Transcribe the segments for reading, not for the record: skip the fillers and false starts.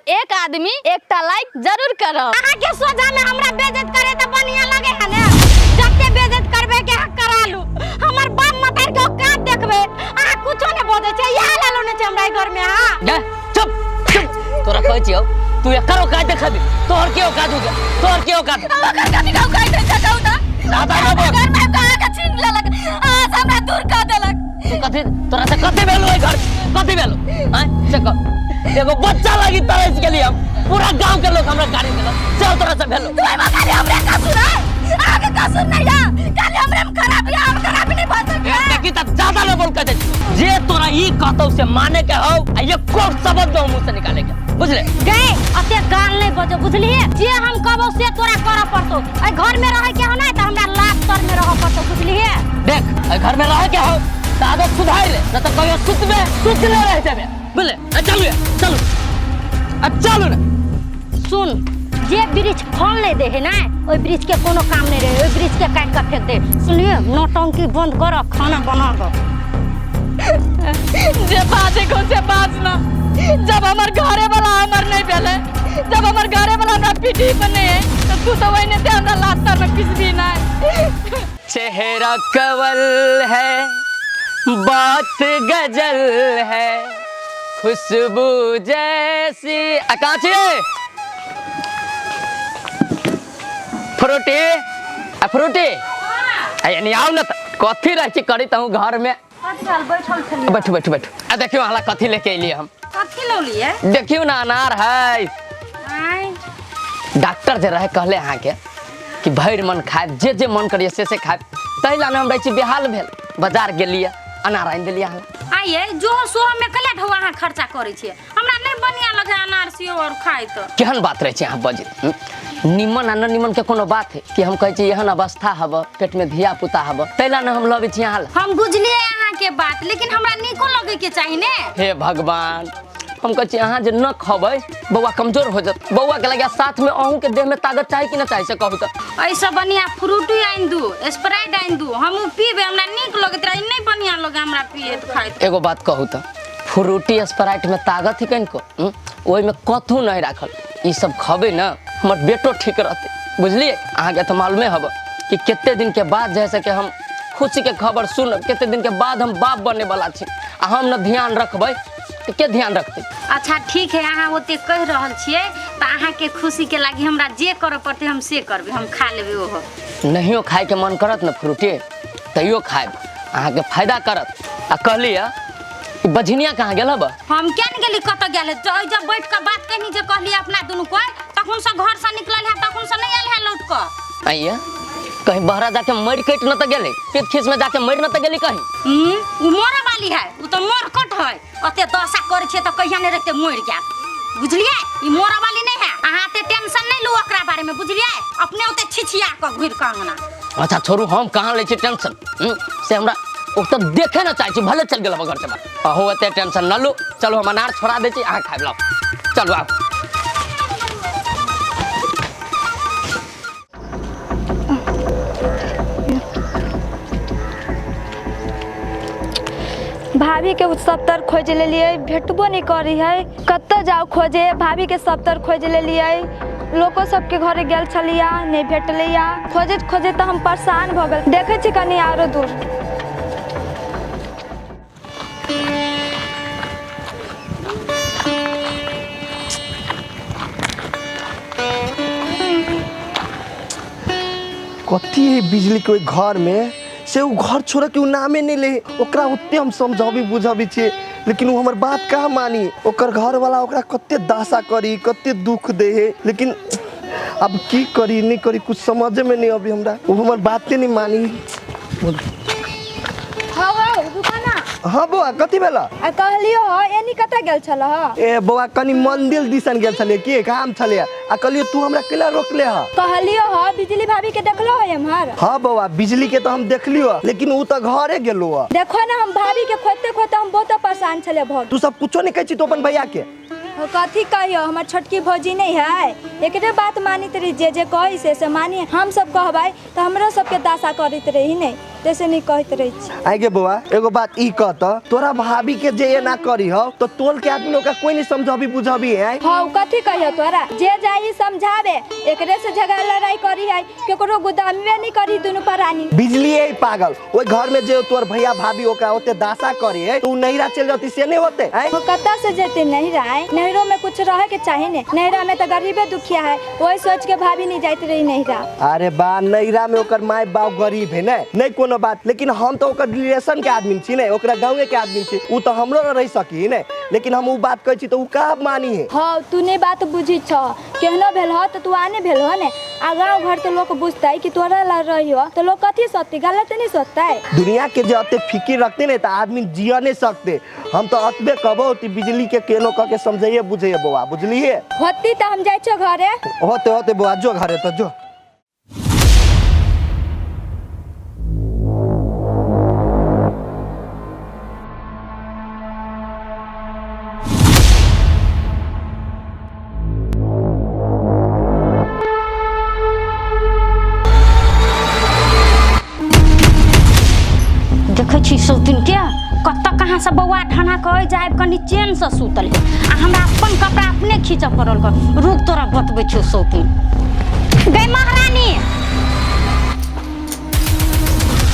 एक आदमी एकटा लाइक जरूर करो। अहाँ के सोझा में हमरा बेइज्जत करे त बढ़िया लगे है ने। जते बेइज्जत करबे के हक करा लू। हमर बाप मतार के औकात देखबे। अहाँ कुछो ने बोले छै या लालो ने छै हमरा घर में। हां जा चुप चुप तोरा कहै छियौ तू एकर औकात देखा दे। तोहर के औकात हो गया तोहर के औकात मगर कथि का औकात है जाऊ त दादा ना बोल घर में कहा के छीन लेलक आज हमरा दूर कर देलक। कथि तोरा से कथि भेलो ए घर कथि भेलो हैं से कह एगो बच्चा लागी तरस के लिए हम पूरा गांव के लोग हमरा गाड़ी देलक चल तोरा से भेलो तू एमा खाली हमरे कसूर है आगे कसूर नहीं है खाली हमरे में खराबी है और खराबी नहीं भर सके। देखी त ज्यादा न बोल के जे तोरा ई कहतौ से माने के हो आ ये कोट शब्द दो मुंह से निकाले के बुझले गए अते गाल नहीं बजो बुझलिए। जे हम कहबो से तोरा कर पड़तो। ए घर में रहे के हो ना त हमरा लात तर में रह पड़तो बुझलिए। देख ए घर में रह के हो त आदत सुधार ले न त कहियो सुतले रह जाबे बुझले चलू चलू अब चलू ना। सुन जे ब्रिज फल नहीं दे है ना ओई ब्रिज के कोनो काम नहीं रहे। ओई ब्रिज के काट के फेंक दे। सुनिए नौटंकी बंद करो खाना बना दो। जे बाजे को से बाजना जब हमर घरे वाला हमर नहीं भेले जब हमर घरे वाला हमरा पीठी बने तो तू तो वही ते हमरा लात में पिसबी ना। चेहरा कवल है बात गजल है खुशबू जैसी अकाची फ्रूटी फ्रूटी यानी आओ ना कथी रह छी करी तहू घर में बैठल छलिए। बैठो बैठो बैठो आ देखियो हला कथी लेके एलिए हम कथी लो लिए देखियो ना अनार है। आय डॉक्टर जे रहे कहले अहाँ के कि भैर मन खाए जे मन करिए से खाए तहिला हम रहे छी बेहाल भेल बाजार गेलिए अनार आनि देलिए हला आइए जो सो में कले ढवा अहाँ खर्चा करे छिए। हमरा नहीं बढ़िया लगे अनार सियो और खाई तो केहन बात रहे छी अहाँ बजे निमन आ न निमन के कोनो बात है कि हम कहै छी एहन अवस्था हब पेट में धिया पुता हब तैला न हम लबे छी यहाँ हम बुझलिए अहाँ के बात लेकिन हमरा निको लगे के चाहिए ने। हे भगवान हम कहै छी अहाँ जे न खबै बौआ कमजोर हो जात बौआ के लगे साथ में अहूं के देह में ताकत चाही कि न चाही से कहू त ऐसा बढ़िया फ्रूटी आइन दू स्प्राइट आइन दू हम पीबे हमरा निक लगत रही नहीं बढ़िया लगे हमरा पिए त खाई। एगो बात कहू त फ्रूटी स्प्राइट में ताकत है कनको ओइ में कथू नहीं राखल ई सब खबे न हमर बेटो ठीक रहते बुझलिए। अहाँ के तो मालूमे हब कि कितने दिन के बाद जैसे कि हम खुशी के खबर सुन कितने दिन के बाद हम बाप बनने वाला छी आ हम न ध्यान रखबै तो के ध्यान रखते। अच्छा ठीक है अहाँ ओते कह रहल छिए त अहाँ के खुशी के लागी हमरा जे करे पड़ते हम से करबे हम खा लेबे ओहो। नहियो खाए के मन करत न फ्रूटी तैयो खाएब अहाँ के फायदा करत आ कहलिए बझनिया कहाँ गेल हब हम क्या नहीं गेली कत गेल जब बैठ के बात कहनी जे कहली अपना दुनु कोई तखन से घर से निकलल है तखन से नहीं आयल है लौट के। आइए कहीं बहरा जाके मर कट न त गेले पेट खीस में जाके मर न त गेली कहीं उ मोरे वाली है उ तो मोर कट है अते दशा करे छे त कहिया नहीं रहते मर गया बुझलिए। ई मोरा वाली नहीं है अहाँ ते टेंशन नहीं लो ओकरा बारे में बुझलिए अपने ओते छिछिया के घुर के अंगना। अच्छा छोरू हम कहाँ ले छी टेंशन से हमरा ओ तो देखे न चाहे छी भले चल गेल घर से बाहर अहू एते टेंशन न लो चलो हम अनार छोड़ा दे छी अहाँ खाए लो चलो आओ। भाभी के सब तर खोज ले लिए भेटबो नहीं करी है कत जाओ खोजे भाभी के सब तर खोज ले लिए लोको सबके घरे गेल छलिया नहीं भेटलिया खोजे खोजे तो हम परेशान भ गल देखे छी कनी आरो दूर। कथी है बिजली के घर में से उ घर छोड़ के उ नामे नहीं ले ओकरा उतने हम समझाबी बुझाबी छे लेकिन वो हमर बात कहाँ मानी ओकर घर वाला ओकरा कते दासा करी कते दुख दे है लेकिन अब की करी नहीं करी कुछ समझ में नहीं अभी हमरा वो हमर बात नहीं मानी। हाँ बौआ कथी भेला कहलियो एनी कतऽ गेल छलह ए बौआ कनी मंदिर दिसन गेल छले की काम छले आ कहलियो तू हमरा केला रोकले ह कहलियो बिजली भाभी के देखलो है हमर। हाँ बौआ बिजली के तो हम देखलियो लेकिन उ तो घरे गेलो ह देखो ना हम भाभी के खोजते खोजते हम बहुत परेशान छले भ तू सब कुछो नहीं कहै छी तो अपन भैया के कथी कहियो हमर छोटकी भौजी नहीं है एकरे बात मानित रही जे कही से मानी हम सब कहबै तो हमरो सबके दासा करित रही नहीं तैसे नहीं कहत रही छी। आगे बुआ एगो बात ई कहत तोरा भाभी के जे ये ना करी हो तो तोल के आदमी लोग का कोई नहीं समझाबी बुझाबी है। हाँ कथी कहियो तोरा जे जाई समझावे एकरे से झगड़ा लड़ाई करी है केकरो गोदामी में नहीं करी दोनों परानी। बिजली है पागल ओए घर में जे तोर भैया भाभी ओकरा ओते दासा करे है तू नैरा चल जाती से नहीं होते हैं। वो कत्ता से जेते नैरा है नैरो में कुछ रहे के चाहे ने नैरा में तो गरीबे दुखिया है वही सोच के भाभी नहीं जाती रही नैरा। अरे बा नैरा में ओकर माय बाप गरीब है नहीं कोनो बात लेकिन हम तो ओकर रिलेशन के आदमी छी ने ओकरा गांव के आदमी छी उ तो हमरो न रह सकी ने लेकिन हम उ बात कहै छी तो उ का मानी है। हाँ तू ने बात बुझी छ केहनो भेल हो तो तू आने भेल हो ने आ गाँव घर तो लोग बुझता है कि तोरा ला रही हो तो लोग कथी सोचते गलत नहीं सोचता है। दुनिया के जो फिक्र रखते ने तो आदमी जिया नहीं सकते हम तो अतबे कहबो बिजली के केनो कह के समझाइए बुझाइए बुआ बुझलिए होती तो हम जाए छो घरे होते होते बुआ जो घरे तो जो। देखे छी सौतिन के कत्ता कहाँ से बौआ ठाना कहे जाए कनी चैन से सुतल है आ हमरा अपन कपड़ा अपने खींच पड़ल कर रुक तोरा बतबै छियो सौतिन गई महारानी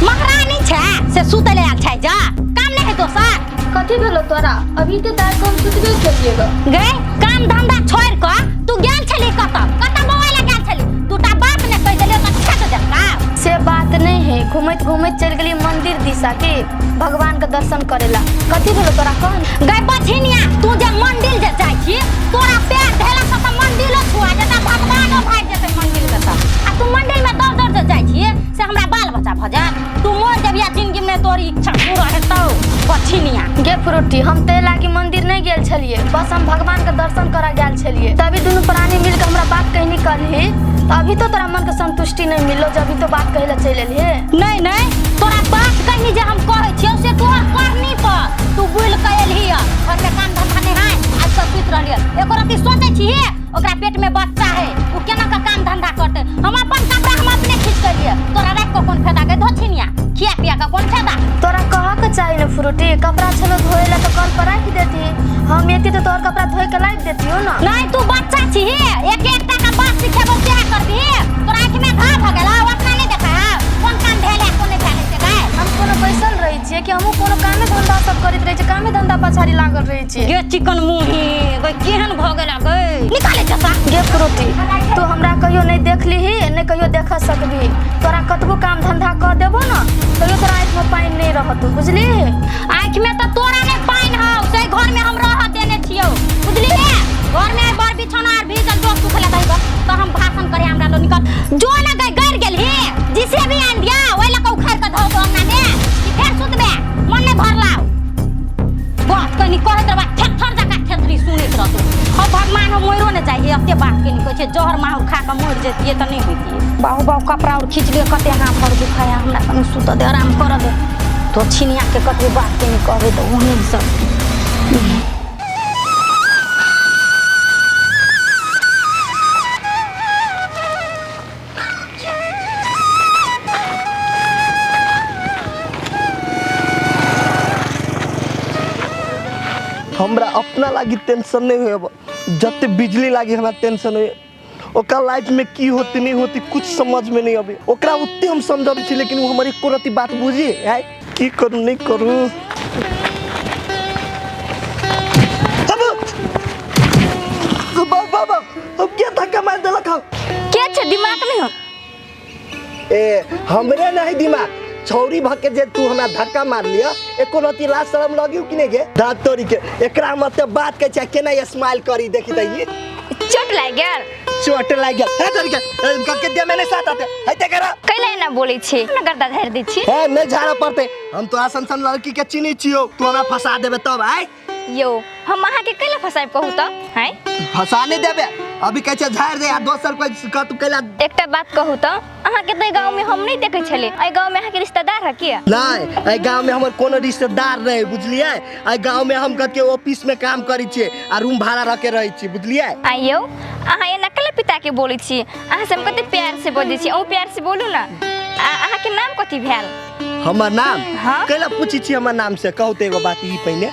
महारानी छे से सुतल आल छै जा काम नहीं है दोसर कथी भेलो तोरा अभी तो दाई को हम सुतबे केलिएगा गई काम धंधा छोड़ के तू गेल छली कत्ता मोबाइल गेल छली दूटा बात ने कह देलियो त छट जका से बात नहीं है घूमत घूमत चल गई मंदिर दिशा के भगवान का दर्शन करेला कथी भेलो तोरा कौन गई बछिनिया तू जे मंदिर जे जाय छी तोरा पैर धैला से त मंदिरो छुआ जेता भगवानो भाग जेते मंदिर में त आ तू मंदिर में दौड़ दौड़ जे जाय छी से हमरा बाल बच्चा भ जात तू मोर देबिया जिंदगी में तोरी इच्छा पूरा हेतौ बछिनिया गे फ्रूटी हम ते लागी मंदिर नहीं गेल छलिए बस हम भगवान का दर्शन करा गेल छलिए तभी दोनों प्राणी मिलकर हमरा बात कहनी करली अभी तो तोरा मन के संतुष्टि नहीं मिलो जब भी तो बात कहले चल एलिए नहीं नहीं तोरा बात कहनी जे हम कहै छियौ से तोरा करनी पर तू बुल के एलही घर में काम धंधा नहीं है आज सब सुत रहलिए एको राती सोचै छी ओकरा पेट में बच्चा है उ केना का काम धंधा करते हम अपन कपड़ा हम अपने खींच के लिए तोरा रात को कौन फायदा के धोछिनिया खिया पिया का कौन फायदा तोरा कहा के चाहिए ना फ्रूटी कपड़ा छलो धोएला तो कल पर रख देती हम एती तो तोर कपड़ा धोए के लाइक देती हो ना नहीं तू बच्चा छी एक एकटा का बात सिखेबो क्या करबी तोरा आँख में घाव भ गेला ओतना नहीं देखा कौन काम भेले कौन नहीं भेले से गए हम कोनो बैसल रही छिए कि हमहु कोनो कामे धंधा सब करत रही छी कामे धंधा पछाड़ी लागल रही छी गे चिकन मुही गई केहन भ गेला गई निकाले जसा गे फ्रूटी तू हमरा कहियो नहीं देखली ही नहीं कहियो देख सकबी तोरा कतबो काम धंधा कर देबो ना कहियो तोरा आँख में पानी नहीं रहत बुझली आँख में तो तोरा नहीं पानी हो से घर में हम रह देने छियो बुझली घर में बर बिछौना और भीजल जो सुखले दई तो हम भाषण करे हमरा लो निकल जो ना गई गड़ गेल ही जिसे भी आन दिया ओइ लक उखाड़ के धो दो हमरा में कि फेर सुतबे मन नहीं भरलाओ बात कनी कहत रबा ठेठर जका ठेठरी सुनैत रहतो हम भगवान हम मोइरो ने चाहिए अते बात कनी कहै छै जहर माहुर खा के मर जेतिए त नहीं होइतिए बाहु बाहु कपड़ा और खींच लिए कते हाथ पर दुखाया हमरा कनी सुत दे आराम कर दे तो छिनिया के कते बात कनी कहबे त ओने सब हमरा अपना लागी टेंशन नहीं हुए जते बिजली लागी हमरा टेंशन हुए ओकरा लाइफ में की होती नहीं होती कुछ समझ में नहीं अबे ओकरा उतने हम समझाबे छी लेकिन वो हमारी एको रती बात बुझी है की करूं नहीं करूं अब बाबा अब क्या धक्का मार देलक हम के छे दिमाग में हो ए हमरे नहीं दिमाग छौरी भके जे तू हमरा धक्का मार लिया एको रती लाज शरम लगियो कि नहीं गे दांत तोड़ी के एकरा मतलब बात के चाहे केना स्माइल करी देखी त ये चोट लाग गेल चोट लाग गेल है तोरी के दे मैंने साथ आते है ते करा कैले ना बोलै छी ना गर्दा धैर दै छी है नहीं झाड़ा पड़ते हम तो आसन सन लड़की के चिनी छियो तू हमरा फंसा देबे तब आय यो हम अहाँ के कैले फसाब कहू त हैं फंसा नहीं देबे अभी कह छे झाड़ दे आ दोसर कोई का तू कैला एकटा बात कहू त अहाँ के त गांव में हम नहीं देखे छले ए गांव में अहाँ के रिश्तेदार है किया नहीं ए गांव में हमर कोनो रिश्तेदार रहे बुझलिए ए गांव में हम के ऑफिस में काम करी छे आ रूम भाड़ा रख के रही छी बुझलिए आइयो अहाँ ये नकल पिता के बोलै छी अहाँ से हम कते प्यार से बोलै छी ओ प्यार से बोलू ना अहाँ के नाम कथि भेल हमर नाम हाँ। कैला पूछी छी हमर नाम से कहू तो एगो बात ई पहले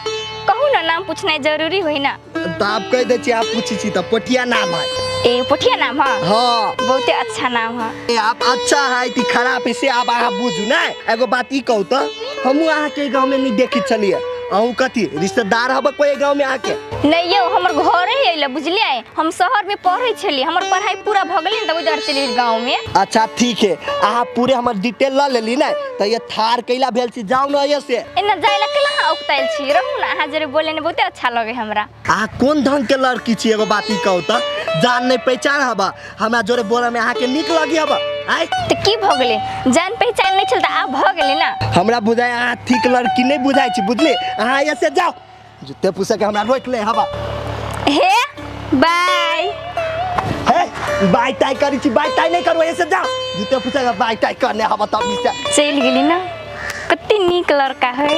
कहू ना नाम पूछना जरूरी हुई ना। तो आप कह दे छी आप पूछी छी तो पोठिया नाम है। ए पोठिया नाम है। हाँ बहुते अच्छा नाम है। ए आप अच्छा है कि खराब है से आप आहा बुझू ना। एगो बात ई कहू तो हमहू आहा के गांव में नहीं देखी चलिए अहू कथी रिश्तेदार हब कोई गांव में आके नहीं यो हमर घरे ही अइला बुझलिए। हम शहर में पढ़ै छली हमर पढ़ाई पूरा भ गेलै त उधर चली गांव में। अच्छा ठीक है आहा पूरे हमर डिटेल ल लेली ना तो ये थार कैला भेल छी जाऊ ना ये से एना जाइला केला उकताइल छी रहू ना अहाँ जरे बोले ने बहुते अच्छा लगे हमरा। आहा कौन ढंग के लड़की छी एगो बात ई कहू तो जान नहीं पहचान हबा हमरा जोरे बोले में आहा के निक लगी हबा आइ त की भ गेलै जान पहचान नहीं चलता आ भ गेलै ना। हमरा बुझाय आहा ठीक लड़की नहीं बुझाय छी बुझली आहा ये से जाओ जुते पूछे के हमरा रोक ले हबा। हे बाय हे बाय टाई करी छी बाय टाई नहीं करो ऐसे जाओ जुते पूछे के बाय टाई करने हबा तब से चल गेली ना कत्ते नीक लड़का है।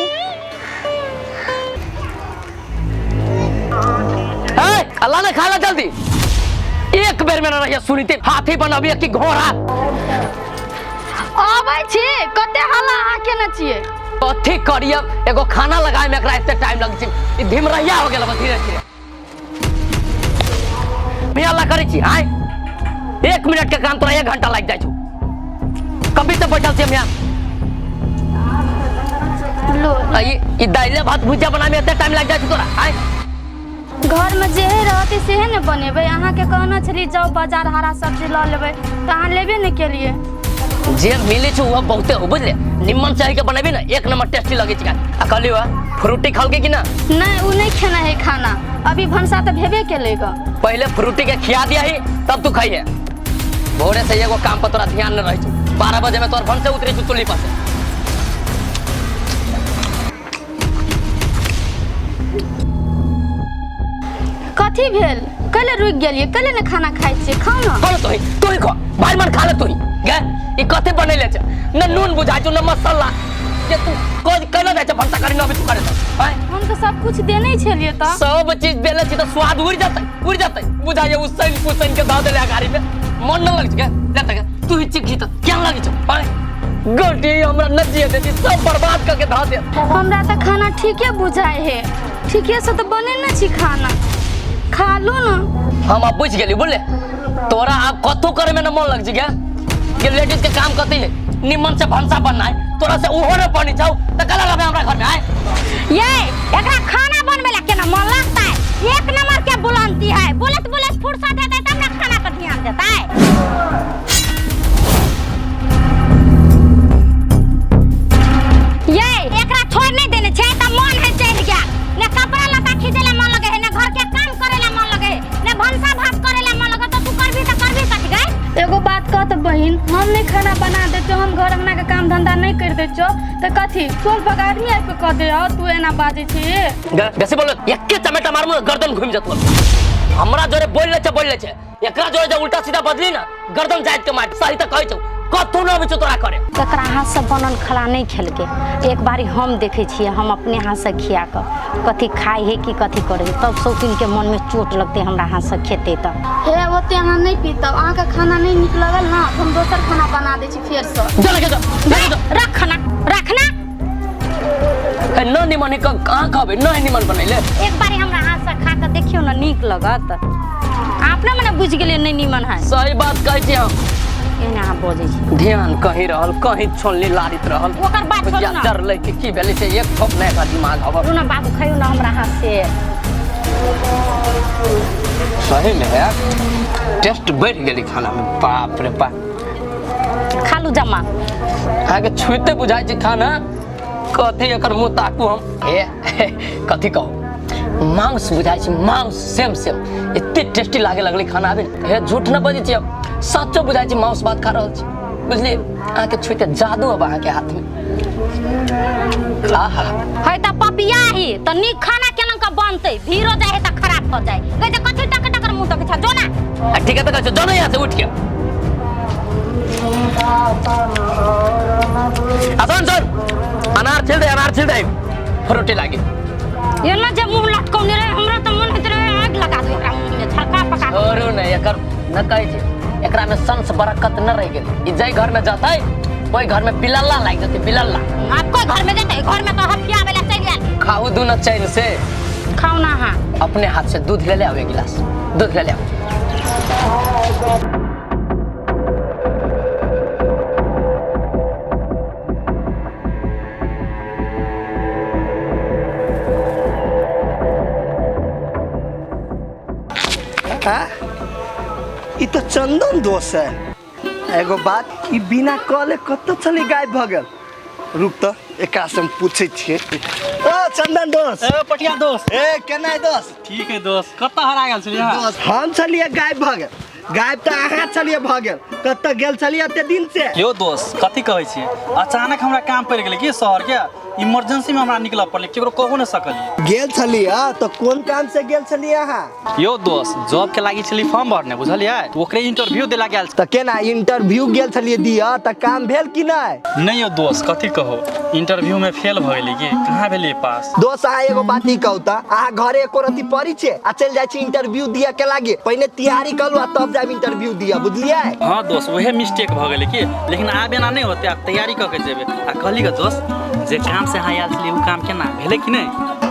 ए अल्लाह ने खाला जल्दी एक बेर में ना रहिया सुनीते हाथी बनबिए कि घोड़ा आबै छी कते हल्ला अहाँ केने छियै कथी करिए एगो खाना लगाए में एकरा एते टाइम लग छै ई धिमरैया हो गेल धीरे धीरे मैं अल्लाह करै छी आइ 1 मिनट के काम तोरा 1 घंटा लग जाय छौ कभी से बैठल छी हम लो ई दाइले भात भुजिया बनाए में एते टाइम लग जाय छौ तोरा आइ घर में जे रहते सेहे ने बनेबै अहाँ के कहना छली जाओ बाजार हरा सब्जी ल लेबै त अहाँ लेबे ने केलिए। जे मिले छौ वो बहुते हो बुझले निम्मन चाही के बनेबे ना 1 नंबर टेस्टी लगे छै आ कहलियो फ्रूटी खालके कि ना नहीं उ नहीं खाना है खाना अभी भंसा तो भेबे केलेगा। पहले फ्रूटी के खिया दिया ही तब तू खाइए भोरे से एगो काम पर तोरा ध्यान न रही छौ 12 बजे में तोर भन से उतरे छौ चुल्ली पर से कथी भेल कले रुक गेलिए कले ने खाना खाइ छिए खाओ ना खा तू ही खा भाई मन खा ले तू ही गे ई कथे बनेले छ न नून बुझाइ छौ न मसाला जे तू कोज कना दे छ भंसा करी न तू करे त हम तो सब कुछ देने छलिए त सब चीज देले छी त स्वाद उड़ जातै बुझाइए उसन पुसन के दा देले गाड़ी में मन न लग छ ले त तू ही चिखी त क्या लागे छ गलती हमरा न जिए देती सब बर्बाद करके धा दे हमरा त खाना ठीके बुझाए है ठीके से तो बने न छी खाना खा लो ना। हम अब बुझ गेली बोले तोरा अब कथो करे में न मन लग जिगे कि लेडीज के काम कथी है निमन से भंसा बनना है तोरा से उहो न पानी चाउ त कला लगे हमरा घर में आए ये एकरा खाना बनबे ला केना मन लगता है 1 नंबर के बुलंदी है बोलत फुर्सत देता है तब ना खाना पर ध्यान देता है। ये एकरा छोड़ नहीं देने छे त मन है चल गया ने कपड़ा लता खींचेला मन लगे है ने घर के काम करेला मन लगे ने भंसा भात करेला मन लगे तो तू करबी कट गई। एगो बात कह त बहिन हम नहीं खाना बना देतो हम घर अंगना के काम धंधा नहीं कर देतो त कथी तोर बग आदमी आइ के कह दे तू एना बाजे छी कैसे बोल एके चमेटा मारमु गर्दन घूम जतौ हमरा जोरे बोल ले छे एकरा जोरे जे उल्टा सीधा बदली ना गर्दन जाइत के मार सही त कहै छौ कथु न बिचो तोरा करे एकरा हाथ से बनल खाना नहीं खेल के एक बारी हम देखे छिए हम अपने हाथ से खिया कर कथी खाई है कि कथी करे तब शौकीन के मन में चोट लगते हमरा हाथ से खेते त हे ओते अहाँ नहीं पीता अहाँ के खाना नहीं निक लगल ना हम दोसर खाना बना दे छी फेर से चल के रखना न निमन का कहां खाबे न निमन बनैले एक बारी हमरा हाथ से खा के देखियो ना नीक लगत आपने मने बुझ गेलिए नहीं निमन है सही बात कहै छी हम एना बोझै छी ध्यान कहीं रहल कहीं छोलनी लारित रहल ओकर बात छोड़ ना डर ले कि भेले से एक ठोप नहीं का दिमाग हवा ना बाबू खाइयो ना हमरा हाथ से सही में है टेस्ट बढ़ गेली खाना में बाप रे बाप खालू जमा आगे छुते बुझाई छी खाना कथी एकर मुंह ताकू हम ए कथी कहू मांस बुझाई छी मांस सेम इतनी टेस्टी लागे लगली खाना अभी हे झूठ न बजी छी सच्चो बुझाई छी मांस भात खा रहल छी बुझली आके छुते जादू अब आके हाथ में आहा है त पपिया ही त नीक खाना केना का बनते भीरो जाए त खराब हो जाए कहते कथी टक मुंह तक छ जो ना ठीक है तो कहो जो ना यहां से उठ के आसान सर अनार छिल दे फ्रूटी लागी ये ना जे मुंह लटकौने रहे हमरा त मन होत रहे आग लगा दे एकरा मुंह में छलका पका और नहीं एकर न कहै छै एकरा में संस बरकत न रह गेल ई जय घर में जातै ओई घर में बिलल्ला लाग जते बिलल्ला। आपको घर में जाते घर में तो हथिया वाला चल गया। खाओ दूना चैन से। खाओ ना हां। अपने हाथ से दूध ले आओ एक गिलास। दूध ले आओ। ई तो चंदन दोस्त है। एगो बात, ई बिना कहले कत चली गायब भ गेल। रुक तो एकरा से हम पूछे छिए। ओ चंदन दोस्त। ए पटिया दोस्त। ए केना है दोस्त? ठीक है दोस्त। कत्ता हरा गेल छलिए हां? दोस्त हम चलिए गायब भ गेल। गायब तो अहाँ चलिए भ गेल। कत गेल चलिए एते दिन से? यो दोस्त कथि कहै छी? अचानक हमरा काम पड़ गेलै कि शहर के इमरजेंसी में हमरा निकल पड़लै, केकरो कहू न सकलिए। गेल चलिए तो कोन काम से गेल चलिए अहाँ? यो दोस्त जॉब के लागि छली फॉर्म भरने बुझलिए, तो ओकरे इंटरव्यू देला गेल। तो केना इंटरव्यू गेल चलिए दिया त काम भेल कि नहीं? नहीं यो दोस्त कथि कहो, इंटरव्यू में फेल भ गेली कि कहाँ भेली पास। दोस्त अहाँ एगो बात ही कहू त अहाँ घरे एको रति पड़ी छे आ चल जाय छी इंटरव्यू दिया के लागे। पहले तैयारी करू आ तब जाब इंटरव्यू दिया, बुझलिए? हां दोस्त वहे मिस्टेक भ गेलै कि, लेकिन आबे ना नहीं होते, आप तैयारी क के जेबे। आ कहली ग दोस्त जे काम से हां आयल छली उ काम केना भेले कि नहीं?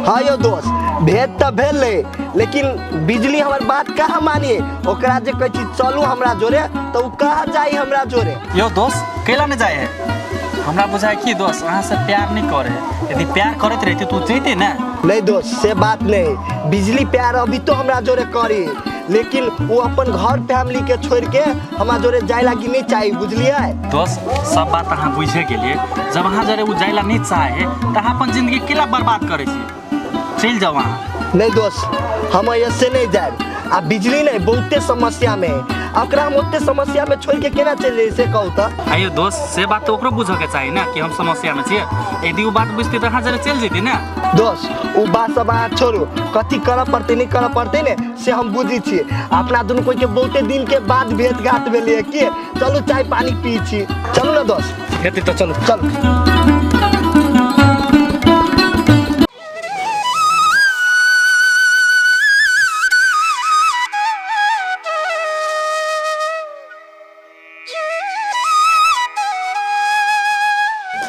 हाँ यो दोस्त भेद तो भेले, लेकिन बिजली हमार बात कहाँ मानिए। ओकरा जे कहै छी चलू हमरा जोरे तो उ कहाँ जाई हमरा जोरे। यो दोस्त कैला न जाए है? हमरा बुझाय कि दोस्त अहाँ से प्यार नहीं करे। यदि प्यार करत रहती तो जैते ना। नहीं दोस्त से बात नहीं, बिजली प्यार अभी तो हमरा जोरे करी, लेकिन वो अपन घर फैमिली के छोड़ के हमरा जोरे जाय लागी नहीं चाहिए, बुझलिए? दोस्त सब बात अहाँ बुझे के लिए जब अहाँ जरे उ जाइला नहीं चाहे तो अहाँ अपन जिंदगी केला बर्बाद करे छी। चल जाओ वहाँ। नहीं दोस्त हम ऐसे नहीं जाए। आ बिजली नहीं बहुते समस्या में, ओकरा हम ओते समस्या में छोड़ के केना चल जाए से कहू त? आइयो दोस्त से बात तो ओकरो बुझे के चाहिए ना कि हम समस्या में छिए। यदि उ बात बुझते तो अहाँ जरे चल जेती ना। दोस्त उ बात सब अहाँ छोड़ू, कथी करऽ पड़ते नहीं करऽ पड़ते ने से हम बुझी छी। अपना दुनू कोई के बहुते दिन के बाद भेंट घाट भेलिए कि चलू चाय पानी पी छी। चलू ना दोस्त। हेती तो चलो चल।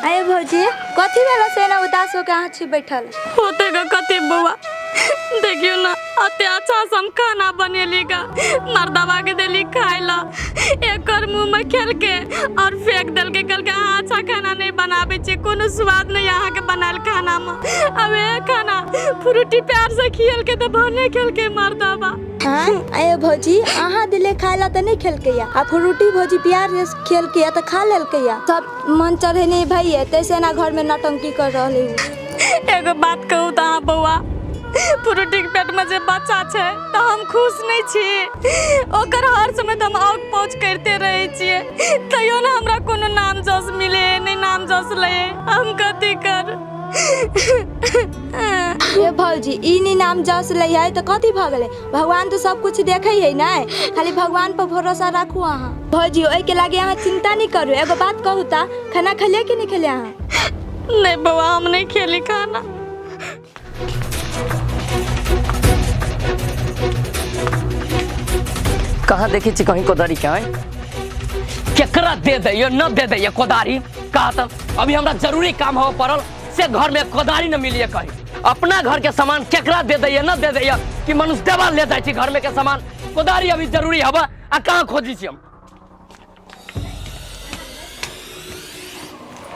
आए भौजी कथी भेल से ना उदास होके अहाँ छी बैठल? होते गा कते बउआ, देखियो ना अते अच्छा से हम खाना बनेली गा, मर्दवा के देली खाए ला, एकर मुंह में खेल के और फेंक दल के कल के अहाँ अच्छा खाना नहीं बनावे छे, कोनो स्वाद नहीं अहाँ के बनाल खाना में। अब ये खाना फ्रूटी प्यार से खियल के तो बने खेल के मर्दवा। हाँ आए भौजी अहाँ दिले खाए ला तो नहीं खेल के या, आ फ्रूटी भौजी प्यार से खेल के या तो खा लेल के या। सब मन चढ़े नहीं भाई है तैसे ना घर में नौटंकी कर रहले हूँ। एगो बात कहू तो हाँ बउआ, फ्रूटी के पेट में जे बच्चा छे तो हम खुश नहीं छी। ओकर हर समय तो हम आउट पहुंच करते रहे छिए, तैयो ना हमरा कोनो नाम जस मिले नहीं, नाम जस ले हम कथी कर। ये भौजी ई नहीं नाम जस ले है तो कथी भ गेले? भगवान तो सब कुछ देखे है ना, खाली भगवान पर भरोसा रखू अहाँ। भौजी ओई के लागे अहाँ चिंता नहीं करू। एगो बात कहू ता खाना खलिए कि नहीं खलिए अहाँ? नहीं बउआ हम नहीं खेली खाना। कहाँ देखी छी कहीं कोदारी क्या है? केकरा दे दे यो न दे दे ये कोदारी? कहा था अभी हमरा जरूरी काम हो पड़ल से घर में कोदारी न मिलिए कहीं। अपना घर के सामान केकरा दे दे न दे दे कि मनुष्य देवा ले जाए छी घर में के सामान। कोदारी अभी जरूरी हवा आ कहाँ खोजी छी हम?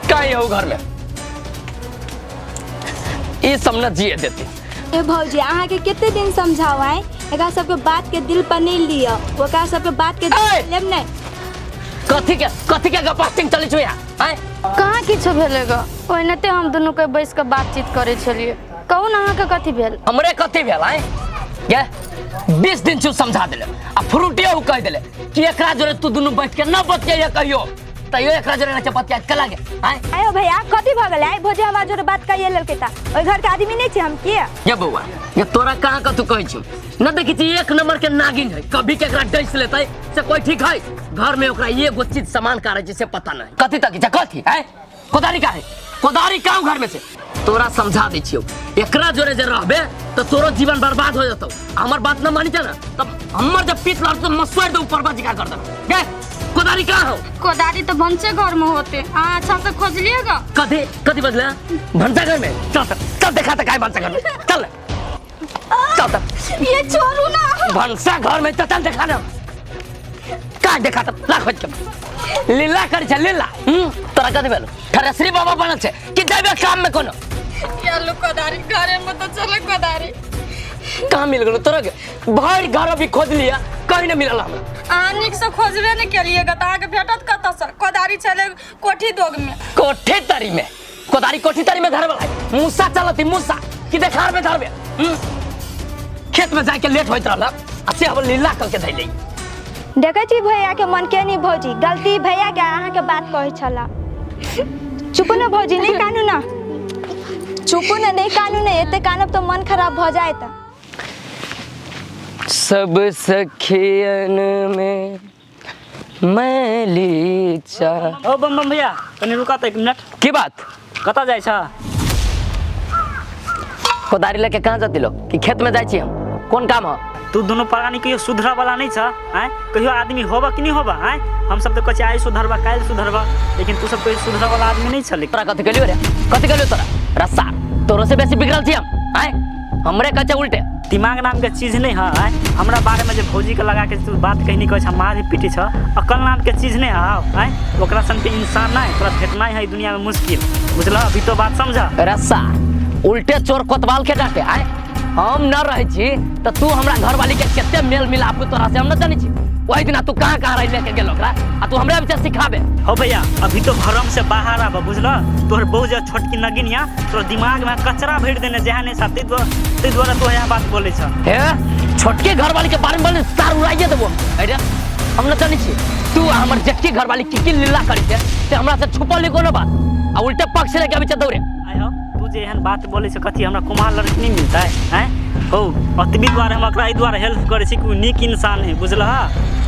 कहीं हो घर में ये सब न जिए देती। ए भौजी अहाँ के कितने दिन समझावाए, एकरा सबके बात के दिल पर नहीं लिया, ओकरा सबके बात के दिल लेब नहीं। कथी के गपास्टिंग चली छो यहाँ? कहाँ किछो भेलेगा, ओहिनते हम दोनों के बैस के बातचीत करे छलिए। कहू ना अहाँ के कथी भेल? हमरे कथी भेल है? क्या 20 दिन से समझा दिले आ फ्रूटिया कह दिले कि एकरा जोरे तू दोनों बैठ के न बतिया कहियो, तैयो एकरा जोरे न बतिया के लागे। आयो भैया कथी भ गेलै? आई भौजी हमरा जोरे बात कइए लेलकै ता ओइ घर के आदमी नहीं छी हम के? ये बउआ ये तोरा कहाँ का तू कहै छी? न देखी छी एक नंबर के नागिन है, कभी के एकरा डैस लेतै से कोई ठीक है? घर में ओकरा एगो चीज सामान का रहे से पता नहीं। कथी तक कथी है? कोदारी का है? कोदारी काम घर में से तोरा समझा दै छियो, एकरा जोरे जे रहबे तो तोरो जीवन बर्बाद हो जतौ। हमर बात न मानी ना तब हमर जब पीठ लड़ तो मसुआर दे ऊपर बाजी का कर दे। कोदारी कहाँ हो? कोदारी तो भंसे घर में होते। हाँ अच्छा से खोज लिएगा। कथी कथी बदला? भंसा घर में? चल देखा था काय भंसा घर में। चल ये छोड़ू ना। भंसा घर में चल देखा ना। का देखा था ला खोज के। लीला कर छ लीला। तोरा कथी भेलो? ठरसरी बाबा बनल छे कि देबे काम में कोनो? यालो कोदारी घरे में तो चले कोदारी। कहाँ मिल गलो तोरा के? भाई घर अभी खोज लिया कहीं न मिलल हमरा। निक से खोजबे नहीं केलिएगा तो आगे भेटत कत से? कोदारी चले कोठी दोग में। कोठी तरी में? कोदारी कोठी तरी में धरबे लाई। मूसा चलती मूसा कि देखार में धरबे। खेत में जाके लेट होइत रहला असे अब लीला क के धैले। देखै छी भैया के मन के नहीं भौजी, गलती भैया के अहाँ के बात कहै छला। चुप न भौजी, नहीं कानू ना। चुप न, नहीं कानू ने, एते कानब तो मन खराब भ जाएत। सब सखियन में मैं लीचा। ओ बम बम भैया तनी रुका त 1 मिनट। की बात? कता जाय छ? कोदारी लेके कहाँ जाती लो कि खेत में जाय छी हम? कौन काम है? तू दोनों प्राणी कहियो सुधरा वाला नहीं छ हैं? कहियो आदमी होबा कि नहीं होबा हैं? हम सब तो कहे आई सुधरबा काल सुधरबा, लेकिन तू सब कोई सुधरा वाला आदमी नहीं छ। तोरा कथी कलियो रे? कथी कलियो तोरा? रस्सा तोरो से बेसी बिगड़ल छी हम हैं? हमरे कचे उल्टे। दिमाग नाम के चीज नहीं है हैं? हमरा बारे में जे भौजी के लगा के तू बात कहनी कह छ मारी पीटी छ। अकल नाम के चीज नहीं है हैं? ओकरा सन के इंसान ना है, तोरा भेटना है दुनिया में मुश्किल। बुझला? अभी तो बात समझा। रस्सा उल्टे चोर कोतवाल के डांटे आए। हम न रहे छी तो तू हमरा घर वाली के केते मेल मिलाप तोरा से हम न जानी छी। वही दिन तू कहाँ रह लेके गेल ओकरा आ तू हमरे बीच सिखाबे। हो भैया अभी तो भरम से बाहर आबा। बुझला? तोहर बहुत जे छोटकी नगिनिया तोर दिमाग में कचरा भर देने जहाने साथी ते द्वारा तो यह बात बोले छ। हे छोटके घर वाली के बारे में बोले तार उड़ाइए देबो। अरे हम न जानी छी तू हमर जेठी घर वाली की लीला करी छे ते हमरा से छुपल कोनो बात आ उल्टे पक्ष लेके अभी दौड़े। आय हो तू जे एहन बात बोले से कथी हमरा कुमार लड़की नहीं मिलता है हैं? हो अतबी द्वारा हम एकरा द्वारा हेल्प करे छी कि नीक इंसान है। बुझला?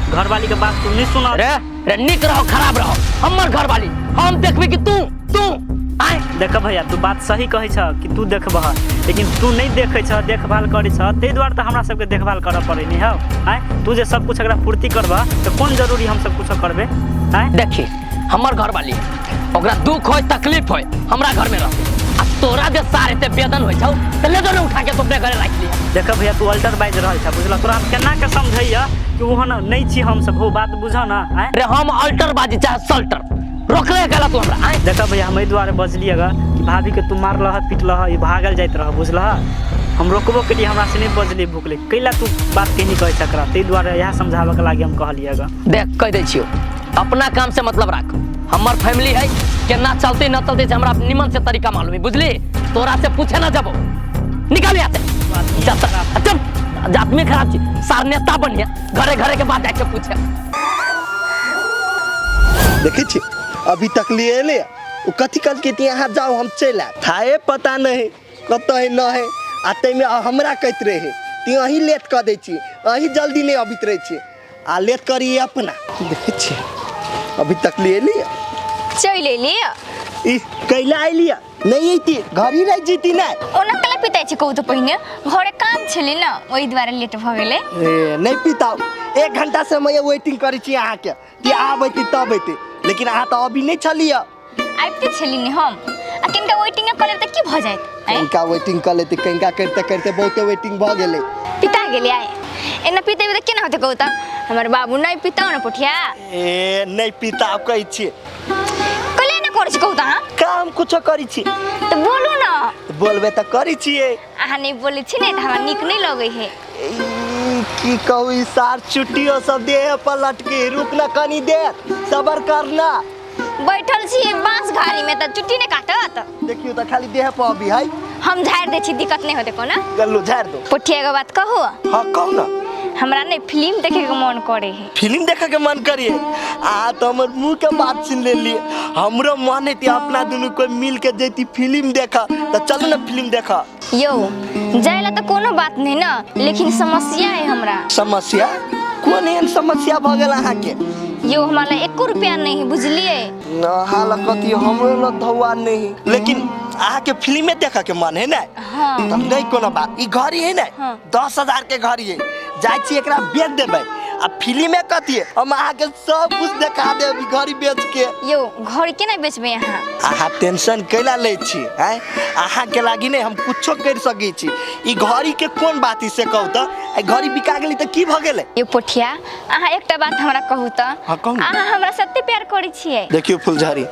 घर वाली के बात तू नहीं सुना। रे नीक रहो खराब रहो हमर घर वाली हम देखबे कि तू आए। देख भैया तू बात सही कहे छ कि तू देखबह, लेकिन तू नहीं देखे छ, देखभाल करे छ, ते द्वारा तो हमरा सबके देखभाल करे पड़े नहीं है हैं? तू जे सब कुछ अगर पूर्ति करबा तो कौन जरूरी हम सब कुछ करबे हैं? देखी हमर घर वाली ओकरा दुख होय तकलीफ होय हमरा घर में रह आ तोरा जे सारे ते वेदन होय छौ त ले जो उठा के तो अपने घरे रख लिया। देख भैया तू अल्टर बाइज रहल छ। बुझला? तोरा हम केना के समझैया कि ओहन नहीं छी हम सब। हो बात बुझ ना हैं? रे हम अल्टर बाजी चाहे सल्टर रोकले गेला तू हमरा आए। देखा भैया हम द्वारे बजलिएगा कि भाभी के तू मारलह पिटलह ई भागल जाइत रह। बुझलह? हम रोकबो के लिए हमरा से नहीं बजली भूकले कैला तू बात कहनी कहे सकरा ते द्वारे यह समझावे के लागी हम कहलिएगा। देख कह दे छियो अपना काम से मतलब राख। हमर फैमिली है केना चलते न चलते से हमरा निमन से तरीका मालूम है। बुझली? तोरा से पूछे ना जबो निकाल आते जात में खराब छी सार नेता बनिया घरे घरे के बात जाके पूछे। देखी छी अभी तक लिए ले वो कथी कल के यहाँ जाओ हम चल आए थाए पता नहीं कत है न है आते में हमरा कहते रहे ती अही लेट कर दे छी अही जल्दी नहीं अबित रहे छी आ लेट करिए अपना। देखी छी अभी तक लिए लिया चल लिया ई कैला आई लिया नहीं थी घर ही रह जीती ना ओना कला पिता छी कहू तो पहिने घरे काम छले ना ओई द्वारा लेट भ गेले। ए नहीं पिताओ 1 घंटा से मैं वेटिंग करी छी अहाँ के ती आबैती तब अइते लेकिन अहाँ तो अभी नहीं छलिया। आइते छली ने हम आ किनका वेटिंग करे त की भ जाइत किनका वेटिंग कर लेते किनका करते करते बहुते वेटिंग भ गेले पिता गेले आए एना पिता भी त केना होते कहू त हमर बाबू नहीं पिता न पोठिया ए नहीं पिता कहै छी कले न करै छी कहू त काम कुछ करी छी त बोलू न बोलबे त करी छिए आहा नहीं बोले छी ने त हमरा निक नहीं लगे है की कहू ई सार छुट्टियों सब दे पलट के रुक न कनी दे सबर करना बैठल छी बांस घारी में त चुट्टी ने काटत देखियो त खाली देह पर अभी है हम झाड़ दे छी दिक्कत नहीं होते कोना गल्लू झाड़ दो पोठिया के बात कहू हां कहू ना हमरा ने फिल्म देखे के मन करे है फिल्म देखे के मन करिए आ तो हमर मुंह के बात सुन ले लिए हमरो मन है अपना दोनों कोई मिल के जैती फिल्म देखा तो चलो ना फिल्म देखा यो जाइला तो कोनो बात नहीं ना लेकिन समस्या है हमरा समस्या कौन एहन समस्या भ गेल अहाँ के यो हमारा 1 रुपया नहीं बुझलिए ना हाल कथी हमरो न धवा नहीं लेकिन अहाँ के फिल्म देखा के मन है ना हां तब नहीं कोनो बात ई घड़ी है ना हाँ। 10,000 के घड़ी है जाय छी एकरा बेच देबै आ फिल्म में कथी है हम अहाँ के सब कुछ दिखा दे अभी घड़ी बेच के। यो घर केना बेचबै अहाँ? अहाँ टेंशन कैला ले छी हैं? अहाँ के लागी नहीं हम कुछो कर सकै छी। ई घड़ी के कोन बात से कहू त ए घड़ी बिका गेली त की भ गेलै? यो पोठिया अहाँ एकटा बात हमरा कहू त। हाँ, कहू न। अहाँ हमरा सत्ते प्यार करै छियै? देखियो फुलझड़ी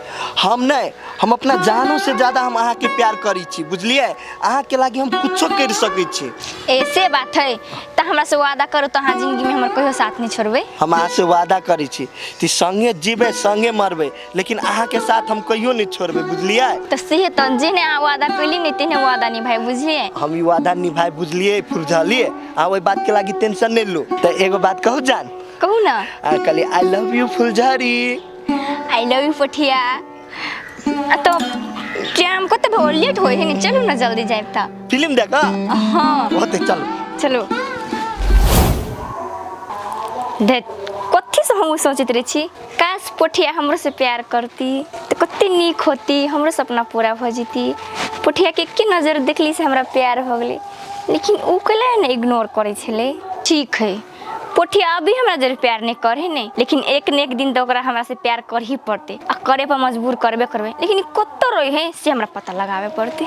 हम नहीं हम अपना जानों से ज्यादा हम अहाँ के प्यार करी छी बुझलिए। अहाँ के लागी हम कुछो कर सकै छी। ऐसे बात है त हमरा से वादा करू त अहाँ जिंदगी में हमर कहियो साथ नहीं छोड़बै? हम अहाँ से वादा करी छी कि संगे जीबे संगे मरबे लेकिन अहाँ के साथ हम कहियो नहीं छोड़बे बुझलिए। त सेहे त जेने अहाँ वादा कैली नहीं तेने वादा निभाइ बुझलिए। हम ई वादा निभाए बुझलिए फुलझड़ी। आ ओई बात के लागी टेंशन नहीं लो। त एगो बात कहू जान? कहू ना। कहली आई लव यू फुलझड़ी। I love you Pothia. तो टाइम कते भोर लेट होय है नि चलू ना जल्दी जाइब त। फिल्म देखा? हां होते चलो चलो। देख कथी से हम सोचत रही छी काश पोठिया हमरो से प्यार करती तो कते नीक होती, हमरो सपना पूरा हो जती। पोठिया के नजर देखली से हमरा प्यार हो गेली लेकिन उ कले ने इग्नोर करे छले। ठीक है पोठिया अभी हमरा जरूर प्यार नहीं करे नहीं लेकिन एक न एक दिन तो ओकरा हमरा से प्यार कर ही पड़ते आ करे पर मजबूर करबे करबे लेकिन कत्तो रोई है से हमरा पता लगावे पड़ते।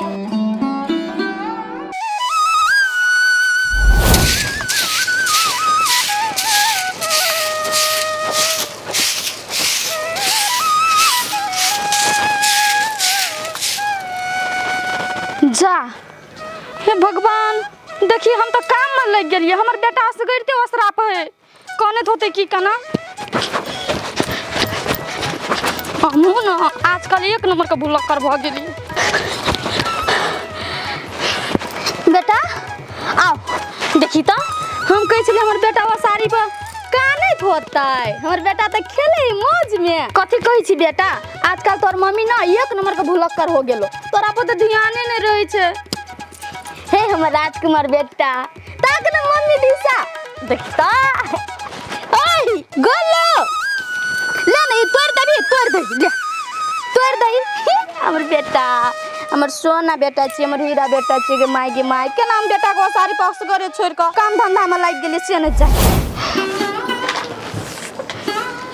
जा हे भगवान देखिए हम तो काम में लग गए हमर बेटा असगरते असराप है कौने होते की कना हमू ना आजकल एक नंबर का बुलक्कर भ गेली। बेटा आओ देखी तो हम कह छले हमर बेटा वो साड़ी पर का नहीं धोतै हमर बेटा तो खेले मौज में। कथी कही छी बेटा आजकल तोर मम्मी ना एक नंबर का भुलक्कर हो गेलो तोरा पर तो ध्याने नहीं रहे छे। हे हमर राजकुमार बेटा ताक ना मम्मी दिशा देखता ओए गोलो ले नहीं तोड़ दे ले तोड़ दे हमर बेटा हमर सोना बेटा छी हमर हीरा बेटा छी के माय के नाम बेटा को सारी पास करे छोड़ के काम धंधा में लाग गेली से न जा।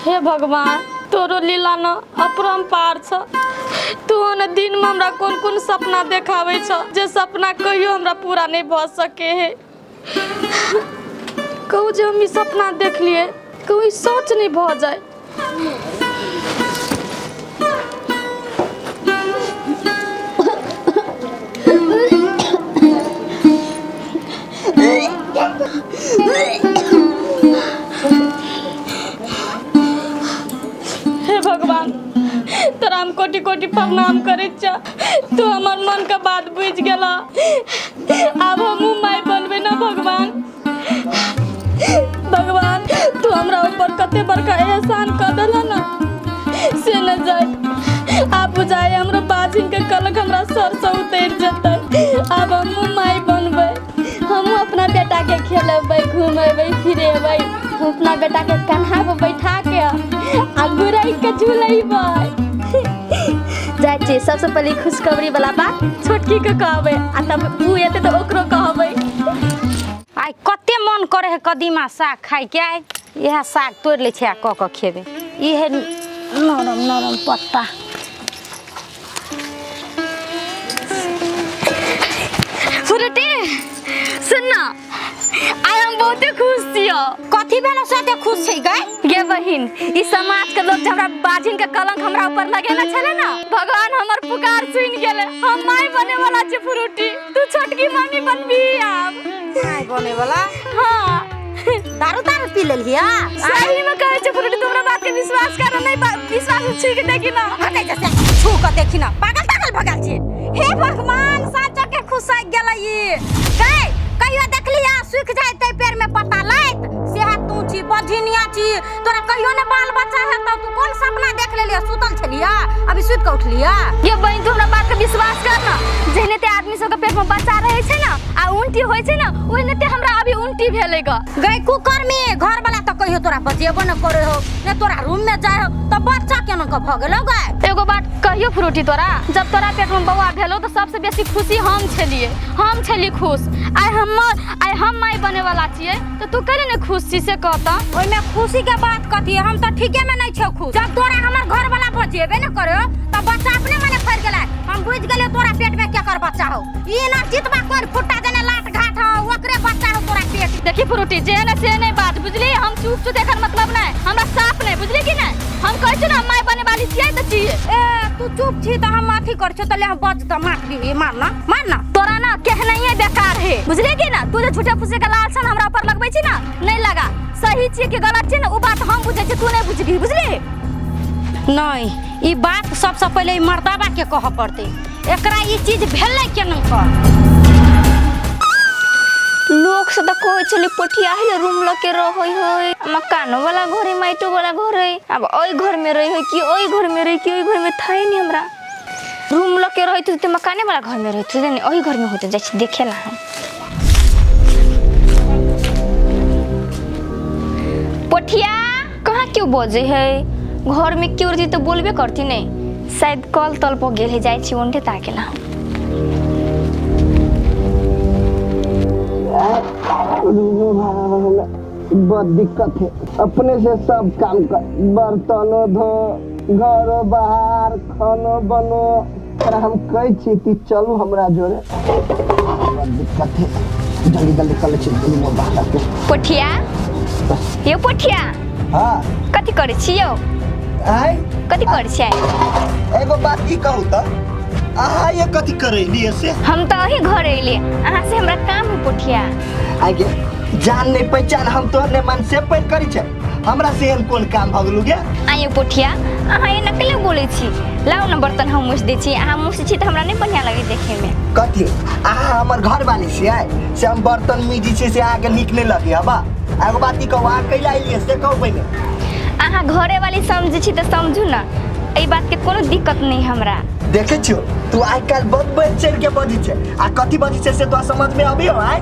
हे भगवान तोरो लीला न अपरंपार छ। तू न दिन में हमरा कौन सपना देखावे छ जे सपना कहियो हमरा पूरा नहीं भ सके है। कहू जे हम ई सपना देख लिए कोई सोच नहीं भ जाए। हे भगवान तोरा हम कोटि कोटि प्रणाम करे छ तू हमर मन का बात बुझ गेला। अब हम माय बनबे ना भगवान। भगवान तू हमरा ऊपर कते बड़का एहसान कर देला ना से न जाए। आप बुझाए हमरा बाजिन के कलक हमरा सर से उतर जतै। अब हम माय बनबे हम अपना बेटा के खेलेबै घुमेबै फिरेबै अपना बेटा के कन्हा पे बैठा के आ घुराई के झुलेबै। जाय छी सबसे पहले खुशखबरी वाला बात छोटकी के कहबै आ तब उ एते तो ओकरो कहबै। आई कते मन करे है कदीमा साग खाई के आई यह साग तोड़ ले छै क क खेबे इहे नरम नरम पत्ता। फुरटी सुनना आई हम बहुत खुश छियो। कथी भेलो से खुश छै गए गे बहिन ई समाज के लोग हमरा बाजिन के कलंक हमरा ऊपर लगे ना छले ना भगवान हमर पुकार सुन गेले हम माय बने वाला छी। फुरटी तू छोटकी मम्मी बनबी अब माय बने वाला। हां दारू पी लेलिया सही में कहै छै फुरटी तोरा बात के विश्वास कर नहीं विश्वास छी के देखी ना हटे जैसे छू के देखी ना पागल भगल छी। हे भगवान साचा के खुशाई गेलै ई गए कहियो देखलिया सुख जाइते पैर में पता लैत सेहत तू छी बझिनिया छी तोरा कहियो ने बाल बच्चा है त तू कोन सपना देख लेलिया सुतल छलिया अभी सुत के उठलिया। ये बहिन तू हमरा बात के विश्वास कर ना जेने ते आदमी सब के पेट में बच्चा रहे छै ना आ उल्टी होय छै ना ओने ते हमरा अभी उल्टी भेलै ग। गई कुकर में घर वाला त कहियो तोरा बजेबो न करे हो ने तोरा रूम में जाय हो त बच्चा केना क भ गेलो गए। एगो बात कहियो फ्रूटी तोरा जब तोरा पेट में बौआ भेलो तो सबसे बेसी खुशी हम छली खुश। आई हम माय बने वाला छिए तो तू करे ने खुश छी से कहता ओइ में खुशी के बात कथी है? हम तो ठीके में नहीं छौ खुश। जब तोरा हमर घर वाला बजेबे न करो त बच्चा अपने मने फर गेलै। हम बुझ गेले तोरा पेट में केकर बच्चा हो। ई ना जितबा कोन फुट्टा देने लाट घाट हो ओकरे बच्चा हो तोरा पेट। देखी फ्रूटी जे ने से नहीं बात बुझली। हम चुप चुप देखर मतलब नहीं, हमरा साफ नहीं बुझली कि नहीं। हम कहै छी ना माय बने वाली छियै त छियै। ए तू चुप छी त हम अथी कर छ त ले हम बज त मार दी मारना तोरा ना कहना ही बेकार है बुझली कि ना। तू जे झूठे फूसे के लालसन हमरा ऊपर लगबै छी ना नहीं लगा। सही छियै कि गलत छियै ना उ बात हम बुझै छी तू नहीं बुझबी बुझली। नहीं ई बात सबसे पहले ई मर्दाबा के कह पड़ते। एकरा ई चीज भेलै केना कर। लोग से तो कोई चली पोठिया है रूम लके रहोई होय। मकानो वाला घर है, माइटो वाला घर है। अब ओई घर में रही है कि ओई घर में रही कि ओई घर में थाई नहीं हमरा। रूम लके रही तो मकाने वाला घर में रही तो नहीं ओई घर में होते जैसे देखेला हम। पोठिया कहाँ क्यों बजे है? घर में क्यों रही तो बोलबे करती नहीं। शायद कल तल पर गेल है जाई छी ओंठे ताकेला। बहुत दिक्कत है। अपने से सब काम कर, बर्तनों धो, घर बाहर खाना बनो। अरे हम कह छी चलू हमरा जोरे। बहुत दिक्कत है। जल्दी जल्दी कर छी जल्दी में बाहर के। पोठिया यो पोठिया हां कथि करे छी यो? आइ कथि करे छी? एगो बात की कहू त आहा ये कथि करैली से? हम तो अही घर एलिए। अहाँ से हमरा काम है पोठिया। आगे जान नहीं पहचान हम तोहर मन से पैर करी छे। हमरा से एहन कोन काम भ गेलु गे? आइयो पोठिया अहाँ ये नकले बोले छी। लाओ न बर्तन हम मुछ दे छी। अहाँ मुछ छी त हमरा नहीं बढ़िया लगे देखे में। कथि आहा हमर घर वाली से आइ से हम बर्तन मीजी छे से आगे निक नहीं लगे हबा। एगो बात की कहू आ कैला एलिए से कहू पहले। अहाँ घरे वाली समझ छी त समझू ना। ए बात के कोनो दिक्कत नहीं हमरा। देखे छियो तू आज कल बहुत बढ़ चढ़ के बजी छे। आ कथि बजी छे से तो समझ में अभी हो आइ।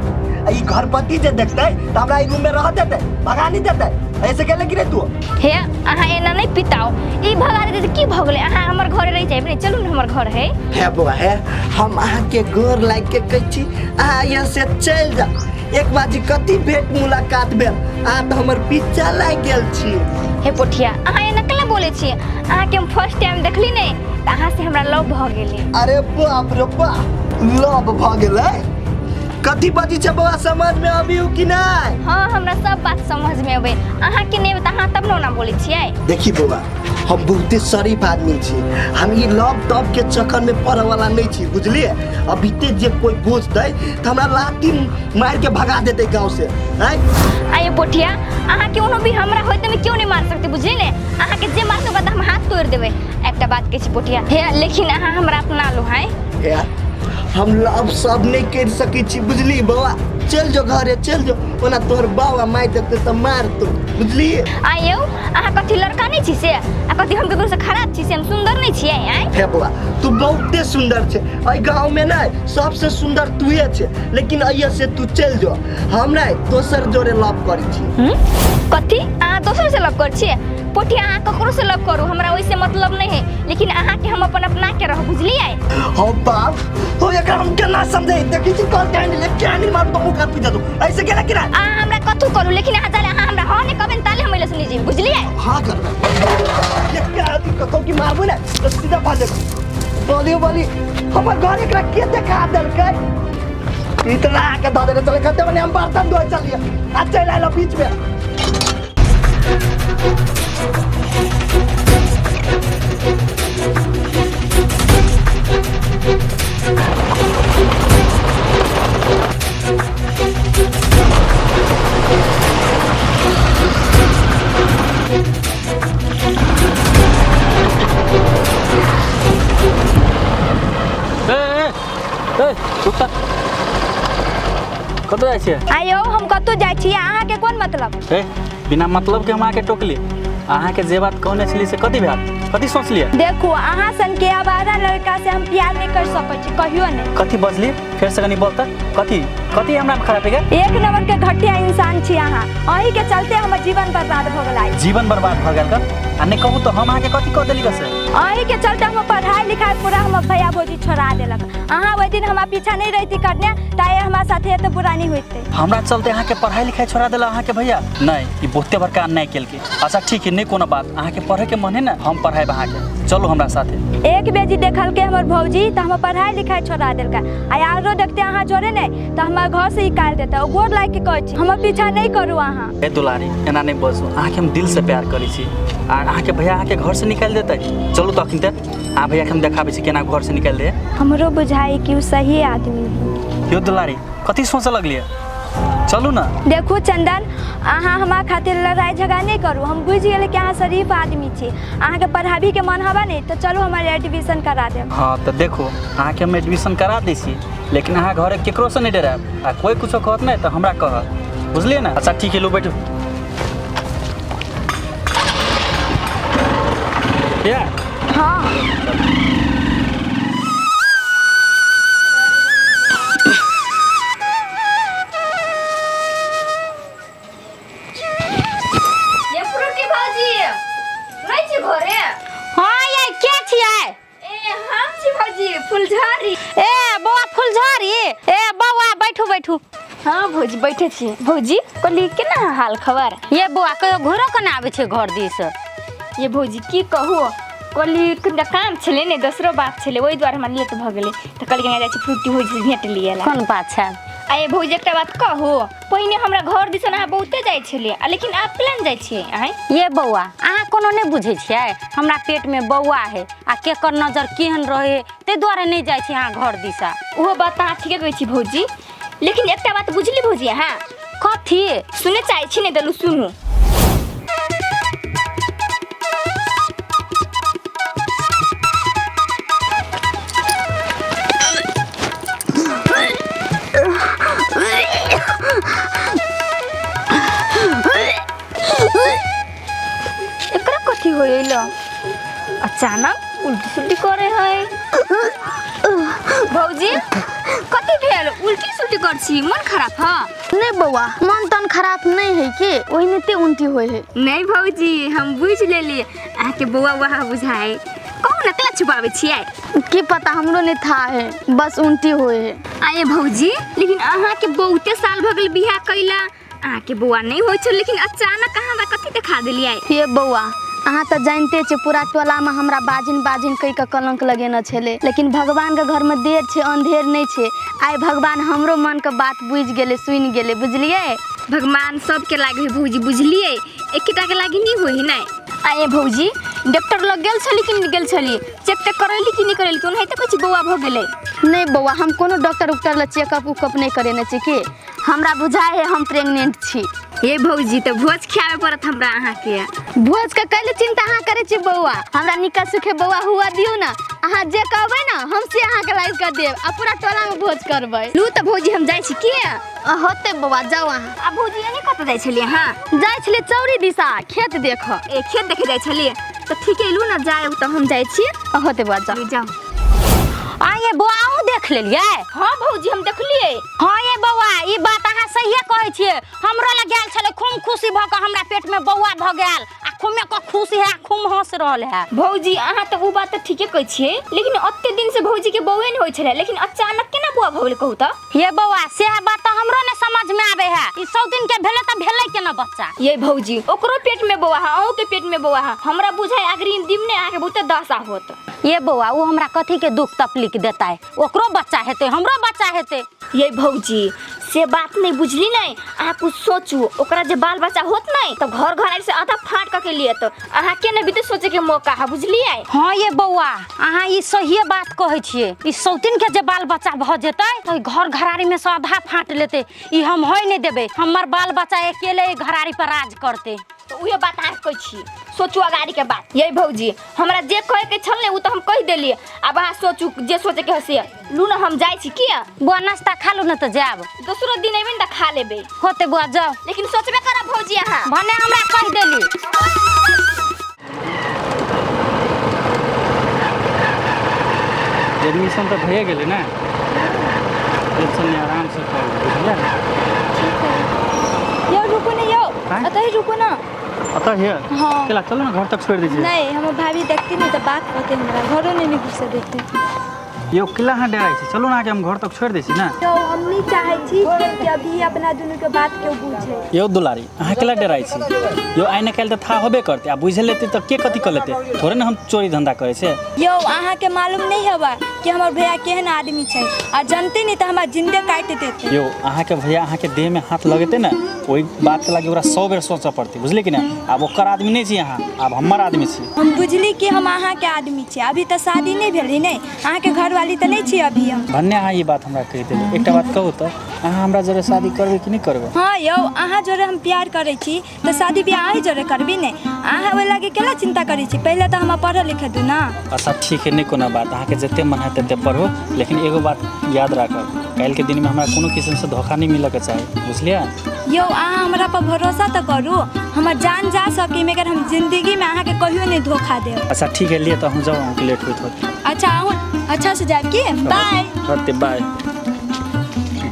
ई घर पति जे देखते त हमरा ई रूम में रह देते, भगा नहीं देते। ऐसे कहले कि रे तू? हे अहाँ एना नहीं पिताओ। ई भगा दे की भगले। अहाँ हमर घरे रह जाइब नहीं। चलू न हमर घर है। हे बुआ है हम आहा के गोर लाग के कह छी आहा यहाँ से चल जा। एक बाजी कथि भेट मुलाकात भेल आ तो हमर पीछा लाग गेल छी। हे पोठिया अहाँ ये नकले बोले छी। अहाँ के हम फर्स्ट टाइम देखली नहीं त अहाँ से हमरा लव भ गेली। अरे बाप रे बाप लव भ गेलै। कथि बजी छे बउआ समझ में अभी हो कि नहीं? हाँ हमरा सब बात समझ में आवे। अहाँ के नहीं बता अहाँ तब ना बोले छियै। देखी बउआ हम बहुते शरीफ आदमी छी। हम ये लव तब के चक्कर में पड़े वाला नहीं छी बुझलिए। अभी ते जे कोई बोझ दे त हमरा लाठी मार के भगा देते गांव से। आइए पोठिया अहाँ के उनो भी हमरा होय त क्यों नहीं मार सकते बुझली ने। अहाँ के जे मारते बाद हम हाथ तोड़ देबे। एकटा बात के छी पोठिया हे लेकिन अहाँ हमरा अपना लो है। यार हम लव सब नहीं कर सकी छी बुझली बउआ। चल जो घरे चल जो ओना तोहर बाबा माई देखते त मार तो बुझली। आइयो अहाँ कथि लड़का नहीं छी से आ कथि हम केकरो से खराब छी से हम सुंदर नहीं छी आइ। हे बउआ तू बहुते सुंदर छे। एई गांव में ना सबसे सुंदर तूए छे। लेकिन अइया से तू चल जो। हम ना दोसर जोरे लव करी छी। कथि अहाँ दोसर से लव कर छी? पोठिया अहाँ ककरो से लव करू हमरा ओइसे मतलब नहीं है। लेकिन अहाँ के हम अपन अपना के रह बुझली आइ। हो बाप हो एकरा हम केना समझे? देखी छी कल टाइम ले क्या नहीं मार तो मुंह काट पीटा दो। ऐसे केना किरा? अहाँ हमरा कथु करू लेकिन अहाँ जाले अहाँ हमरा हां नहीं कहबे ताले हम ले सुनी जी बुझली आइ। हां कर ये क्या आदि कतो की मारबो ना तो सीधा भागे। बोली हमर घर एकरा के देखा देलकै। इतना के दादे ने चले खते में हम बर्तन धोए चलिए। आ चल आइलो बीच में। कतौ जाइ छियै? आइयो हम कतौ जाइ छी। अहाँ के कोन मतलब? बिना मतलब के हम आके टोकली। अहाँ के जे बात कहने छली से कथि भेल? कथि सोचलिए? देखो अहाँ सन के आवारा लड़का से हम प्यार नहीं कर सकै छी कहियो नहीं। कथि बजली? फिर से कनी बोल त। कथि हमरा खराब है? एक नंबर के घटिया इंसान छी अहाँ। अही के चलते हमर जीवन बर्बाद भ गेलै। जीवन बर्बाद भ गेल का? आ नहीं कहू तो हम अहाँ के कथि कह देली से? अही के चलते हम पढ़ाई लिखाई पूरा हम भैया भौजी छोड़ा देलक। अहाँ वही दिन हमारा पीछा नहीं रहती करने ताए हमारे साथ ये तो बुरा नहीं होते। हमरा चलते अहाँ के पढ़ाई लिखाई छोड़ा देला अहाँ के भैया नहीं ई बहुते बड़का अन्याय केल के। अच्छा ठीक है नहीं कोनो बात अहाँ के पढ़े के मन है ना हम पढ़ाई अहाँ के चलो हमरा साथे। एक बेजी देखल के हमर भौजी तो हम पढ़ाई लिखाई छोड़ा देलक आ आरो देखते अहाँ जोड़े नहीं तो हमारे घर से निकाल देता गोर लाग के कहै छी हम पीछा नहीं करू। अहाँ ए दुलारी एना नहीं बसो अहाँ के हम दिल से प्यार करै छी आ अहाँ के भैया अहाँ के घर से निकाल देतै चलू तो अखन तक आ भैया के हम देखाबै छी केना घर से निकाल दे। हमरो बुझाई कि उ सही आदमी है। यो दुलारी कथी सोच लगलिए चलू ना। देखो चंदन अहाँ हमारा खातिर लड़ाई झगड़ा नहीं करू हम बुझ गए कि अहाँ शरीफ आदमी छी अहाँ के पढ़ाबी के मन हवा नहीं तो चलो हमारे एडमिशन करा देब। हाँ तो देखो अहाँ के हम एडमिशन करा दै छी लेकिन अहाँ घर केकरो से नहीं डराब आ कोई कुछो कहत नहीं तो हमरा कह बुझलिए ना। अच्छा ठीक है लो बैठो क्या हाँ ये फ्रूटी भाजी नहीं छी घरे। हाँ ये क्या छियै ए हम छी भाजी फुलझड़ी। ए बौआ फुलझड़ी ए बौआ बैठू बैठू। हाँ भौजी बैठे छी। भौजी कहली केना हाल खबर। ये बौआ कहियो घरो केना आबै छै घर दिस। ये भौजी की कहू कहली कनिटा काम छलै ने दोसरो बात छलै ओहि दुआरे हमरा लेट भऽ गेलै तऽ कहली जाइ छी फ्रूटी भौजी भेट लियै ला। कोन बात छै आ ये भौजी एकटा बात कहू पहिने हमरा घर दिसन अहाँ बहुते जाइ छलियै लेकिन आब प्लान जाइ छियै अहाँ। ये बौआ अहाँ कोनो नहीं बुझे छियै हमरा पेट में बौआ है आ केकर नजर केहन रहे ते दुआरे नहीं जाइ छी अहाँ घर दिसा। ओहो बात अहाँ ठीके कहै छी भौजी लेकिन एकटा बात बुझली भौजी अहाँ कथी सुने चाहै छी ने देलू सुनू। एकरा कथी होइल अचानक उल्टी सुल्टी करे है। भौजी कथी भेल उल्टी सुल्टी कर छी मन खराब है। नहीं बउआ मन तन खराब नहीं है के ओही ने ते उल्टी होय है। नहीं भौजी हम बुझ लेली अहाँ के बौआ वहा बुझाए कहू ना कला छुपावे छियै। की पता हमरो नहीं था है बस उल्टी होय है। आये भौजी लेकिन अहाँ के बहुते साल भ गेल बियाह कइला अहाँ के बौआ नहीं होय छ लेकिन अचानक अहाँ बा कथी दिखा देलियै। ये बउआ अहाँ तो जानते छे पूरा टोला में हमरा बाजिन बाजिन कई का कलंक लगेना छले लेकिन भगवान के घर में देर छे अंधेर नहीं छे आइ भगवान हमरो मन के बात बुझ गेले सुन गेले बुझलिए। भगवान सबके लागे भौजी बुझलिए एकेटा के लागे नहीं होई नहीं। आये भौजी डॉक्टर लग गेल छली कि नहीं गेल छली चेक टेक करैली कि नहीं करैली कोन है त कुछ बौआ भ गेलै। नहीं बउआ हम कोनो डॉक्टर उक्टर ला चेकअप उकअप नहीं करेने छी के हमरा बुझाए है हम प्रेग्नेंट छी। ये भौजी तो भोज खावे पड़त हमरा अहाँ के। भोज का कैले चिंता अहाँ करे छी बउआ हमरा निका सुखे बउआ हुआ दियो ना अहाँ जे कहबै ना हम से अहाँ के लाइव कर देब आ पूरा टोला में भोज करबै। लू त भौजी हम जाइ छी के होते बउआ जाओ अहाँ। आ भौजी एने कत जाइ छलिए हां जाय छले चौरी दिशा खेत देख ए खेत देखे जाइ छलिए त ठीक है लू ना जाए त हम जाइ छी। होते बउआ जाओ जाओ। आये बौआ अहूँ देख लेलिए। हाँ भौजी हम देखलिए। हाँ ये बौआ ई बात अहाँ सहिए कहै छियै हमरो लग गेल छले खूब खुशी भ के हमरा पेट में बौआ भ गेल आ खूब को खुशी है खूब हंस रहल है। भौजी अहाँ तो वो बात तो ठीके कहै छियै लेकिन अत्ते दिन से भौजी के बौए नहीं होय छले लेकिन अचानक केना बौआ भ गेल कहू त। ये बौआ से बात तो हमरो ने समझ में आवे है ई 100 दिन के भेले त भेले केना बच्चा। ये भौजी ओकरो पेट में बौआ है अहू के पेट में बौआ है हमरा बुझाय अग्रिम दिन ने आके बहुते दशा होत। ये बौआ वो हमरा कथी के दुख तकलीफ देता है ओकरो बच्चा हेते हमरो बच्चा हेते। ये भौजी से बात नहीं बुझली नहीं अहाँ कुछ सोचू ओकरा जे बाल बच्चा होत नहीं तो घर घर से आधा फाट के लिए तो अहाँ के नहीं भी सोचे के मौका है बुझलिए। हाँ ये बौआ अहाँ ई सही बात कहै छियै ई सौतिन के जे बाल बच्चा भ जेतै तो घर घरारी में से आधा फाट लेते ई हम होय नहीं देबे हमर बाल बच्चा अकेले घरारी पर राज करते। तो उहे बात अहाँ कहै छी सोचू अगाड़ी के बात। यही भौजी हमरा जे कहे के छल ने उ तो हम कह देलिए अब अहाँ सोचू जे सोचे के हसे लू ना हम जाइ छी किया बुआ नाश्ता खा लू न त जाब दूसरो दिन एबे न खा लेबे होते बुआ जाओ लेकिन सोचबे करब भौजी अहाँ भने हमरा कह देली। एडमिशन तो भए गेलै ना टेंशन नहीं आराम से कर बुझलिए। यो रुको ना यो हाँ? अतै रुको ना अतः है हाँ। चला चलो ना घर तक छोड़ दीजिए। नहीं हम भाभी देखती नहीं तो बात करते हमरा घरों नहीं घुसे देते। यो किला हाँ डराई छी, चलो ना आके हम घर तक छोड़ दी छी ना। तो हम नहीं चाहे छी कि अभी अपना दुनू के बात क्यों बुझे। यो दुलारी अहाँ केला डराई छी, यो आइ न काल्हि तऽ था होबे करते, आ बुझे लेते तऽ के कथी कर लेते, थोड़े ना हम चोरी धंधा करे छे। यो अहाँ के मालूम नहीं हवा कि हमार भैया केहन आदमी छै, आ जानते नहीं तो हमार जिंदे काट देते। यो अहाँ के भैया अहाँ के देह में हाथ लगेते ना, वही बात के लागी ओकरा 100 बेर सोचे पड़ती, बुझली कि ना। अब ओकर आदमी नहीं छी अहाँ, अब हमर आदमी छी। हम बुझली कि हम अहाँ के आदमी छी, अभी तो शादी नहीं भेली नहीं, अहाँ के घर वाली तो नहीं छी अभी हम। भन्ने अहाँ ये बात हमरा कहि देली, एकटा बात कहू तऽ अहाँ हमरा जरे शादी करबे कि नहीं करबे। हाँ यौ अहाँ जरे हम प्यार करे छी तो शादी ब्याह अहीं जरे करबी नहीं, अहाँ ओहि लागी केला चिंता करे छी, पहले तो हम पढ़े लिखे दू ना। अच्छा ठीक है, नहीं कोनो बात, अहाँ के जते मन है तते पढ़ो, लेकिन एगो बात याद राखब, काल्हि के दिन में हमरा कोनो किस्म से धोखा नहीं मिले के चाही, बुझलिए। यो अहाँ हमरा पर भरोसा तो करू, हमर जान जा सकी मगर हम जिंदगी में अहाँ के कहियो नहीं धोखा देब। अच्छा ठीक है, लिए तो हम जाओ, हमके लेट होइत होत। अच्छा अहूँ अच्छा से जाब की, बाय। होते बाय।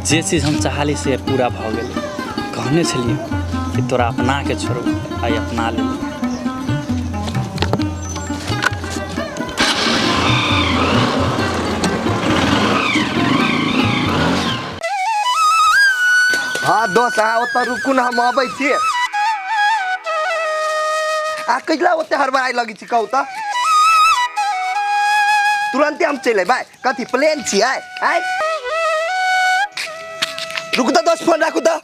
जे चीज हम चाहली से पूरा भ गेल, कहने छलिए कि तोरा अपना के छोड़ो, आई अपना ले। हाँ दोस्त अहाँ ओतऽ रुकू ना, हम अबै छी। आ कैला ओते हड़बड़ाई लगी छी, कहू तऽ तुरंते हम चले भाई, कथी प्लेन छी आय रुक तो दोस्त, फोन राखू तो।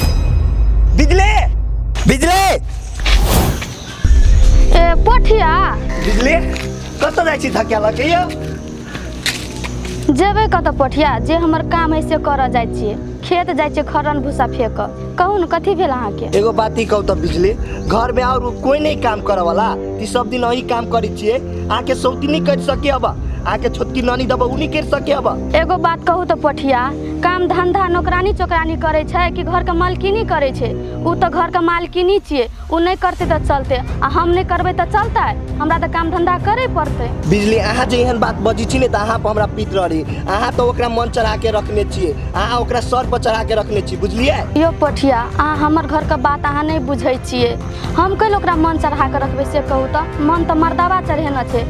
बिजली बिजली ए पोठिया बिजली कतऽ जाइ छी धक्या लगे यौ। जेबे कतऽ पोठिया, जे हमर काम है से करऽ जाइ छियै, खेत जाइ छियै खरन भूसा फेंक। कहू न कथी भेल अहाँ के। एगो बात ही कहू तऽ बिजली, घर में और कोई नहीं काम करे वाला, ई सब दिन अही काम करी छियै, आके सौती नहीं कर सके, अब आके छोटकी नानी दबा उ नहीं कर सके। अब एगो बात कहू तऽ पोठिया, काम धंधा नौकरानी चोकरानी करे छै कि घर के मालकिनी करे छै। उ तऽ घर के मालकिनी छियै, उ नहीं करते तऽ चलते, आ हम नहीं करबै तऽ चलतै, हमरा तऽ काम धंधा करे पड़तै। बिजली अहाँ जे एहन बात बजी छी ने तऽ अहाँ पर हमरा पित रही, अहाँ तो ओकरा मन चढ़ा के रखने छियै, अहाँ ओकरा सर पर चढ़ा के रखने छी, बुझलिए। यो पोठिया अहाँ हमर घर के बात अहाँ नहीं बुझै छियै, हम कल ओकरा मन चढ़ा के रखबै से कहू तऽ, मन तऽ मर्दावा चढ़ेने छै।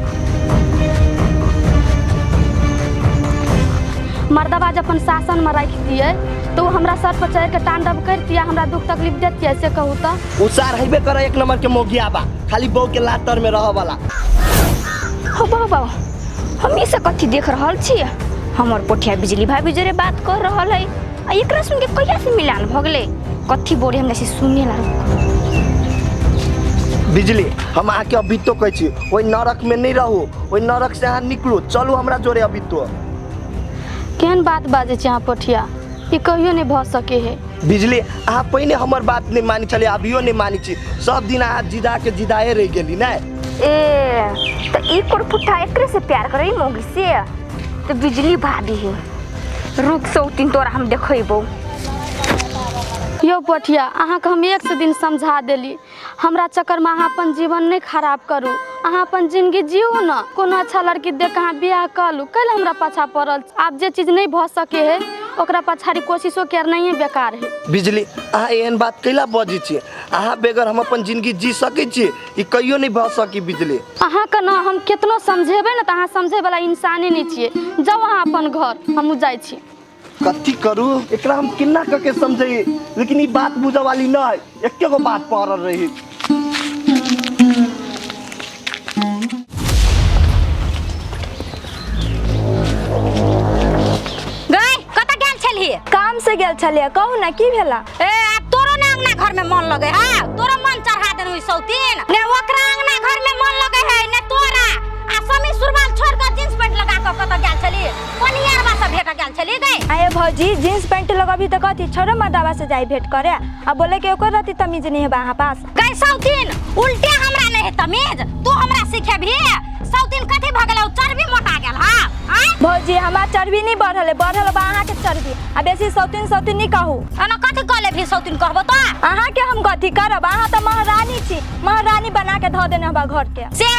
मर्दबा जब अपन शासन में रख दिए तो हमरा सर पर चढ़ के तांडव करती, हमरा दुख तकलीफ देती, से कहू तो। उसार हेबे करे एक नंबर के मोगिया बा, खाली बहू के लातर में रह वाला। हो बाबा हम ई से कथी देख रहल छी, हमर पोठिया बिजली भाभी जरे बात कर रहल है, आ एकरा सुन के कहिया से मिलान भ गेलै, कथी बोरे हमरा से सुने ला। बिजली हम आके अभी तो कहै छी, ओइ नरक में नहीं रहू, ओइ नरक से अहाँ निकलू, चलू हमरा जोरे अभी तो। केहन बात बाजे छी अहाँ पोठिया, ई कहियो नहीं भ सके है। बिजली अहाँ पहिने हमर बात नहीं मानी छले, अभियो नहीं मानी छी, सब दिन अहाँ जिदा के जिदाए रह गेली ना। ए तो ई कोरफुट्टा एकरे से प्यार करे मोगी से, तो बिजली भाभी है, रुक सौतीन तोरा हम देखैबो। यो पोठिया अहाँ के हम एक से दिन समझा देली, हमरा चक्कर में अहाँ अपन जीवन नहीं खराब करू, अहाँ अपन जिंदगी जियो ना, कोनो अच्छा लड़की देख अहाँ बियाह कर लू, कल हमरा पाछा पड़ल। आप जे चीज नहीं भ सके है ओकरा पछाड़ी कोशिशो करनाइए बेकार है। बिजली अहाँ एहन बात कैला बजी छी, अहाँ बेगर हम अपन जिंदगी जी सकै छी, ई कहियो नहीं भ सकी। बिजली अहाँ के ना हम कितनो समझेबै ना, तो अहाँ समझे वाला इंसाने नहीं छियै, जाओ अहाँ अपन घर, हम जाय छी। कथी करू एकरा हम किन्ना करके समझे, लेकिन ई बात बुझे वाली नहीं, एके गो बात पड़ल रही। गई कतऽ गेल छलिए। काम से गेल छलिए, कहू ना की भेला। ए अब तोरो ने अंगना घर में मन लगे है, तोरो मन चढ़ा देनु सौतीन ने, ओकरा अंगना घर में मन लगे है ने तोरा। आ समी सुरबाल छोड़ के जींस पैंट लगा के कतऽ गेल छली, कोनियारवा से भेट गेल छली गई। आये भौजी जींस पैंट लगाबी तो कथी छोरो मर्दावा से जाई भेंट करे, अब बोले के ओकर रहती तमीज नहीं है वहाँ पास। गई सौतीन उल्टे हमरा नहीं है तमीज, तू हमरा सिखे भी सौतीन कथी भ गेल, चर्बी मोटा गेल। हां भौजी हमार चर्बी नहीं बढ़ल है, बढ़ल बा अहाँ के चर्बी, आ बेसी सौतीन सौतीन नहीं कहू। अना कथी कहले भी सौतीन कहबो तो अहाँ के हम कथी करब, अहाँ तो महारानी छी, महारानी बना के धो देने हमरा घर के। से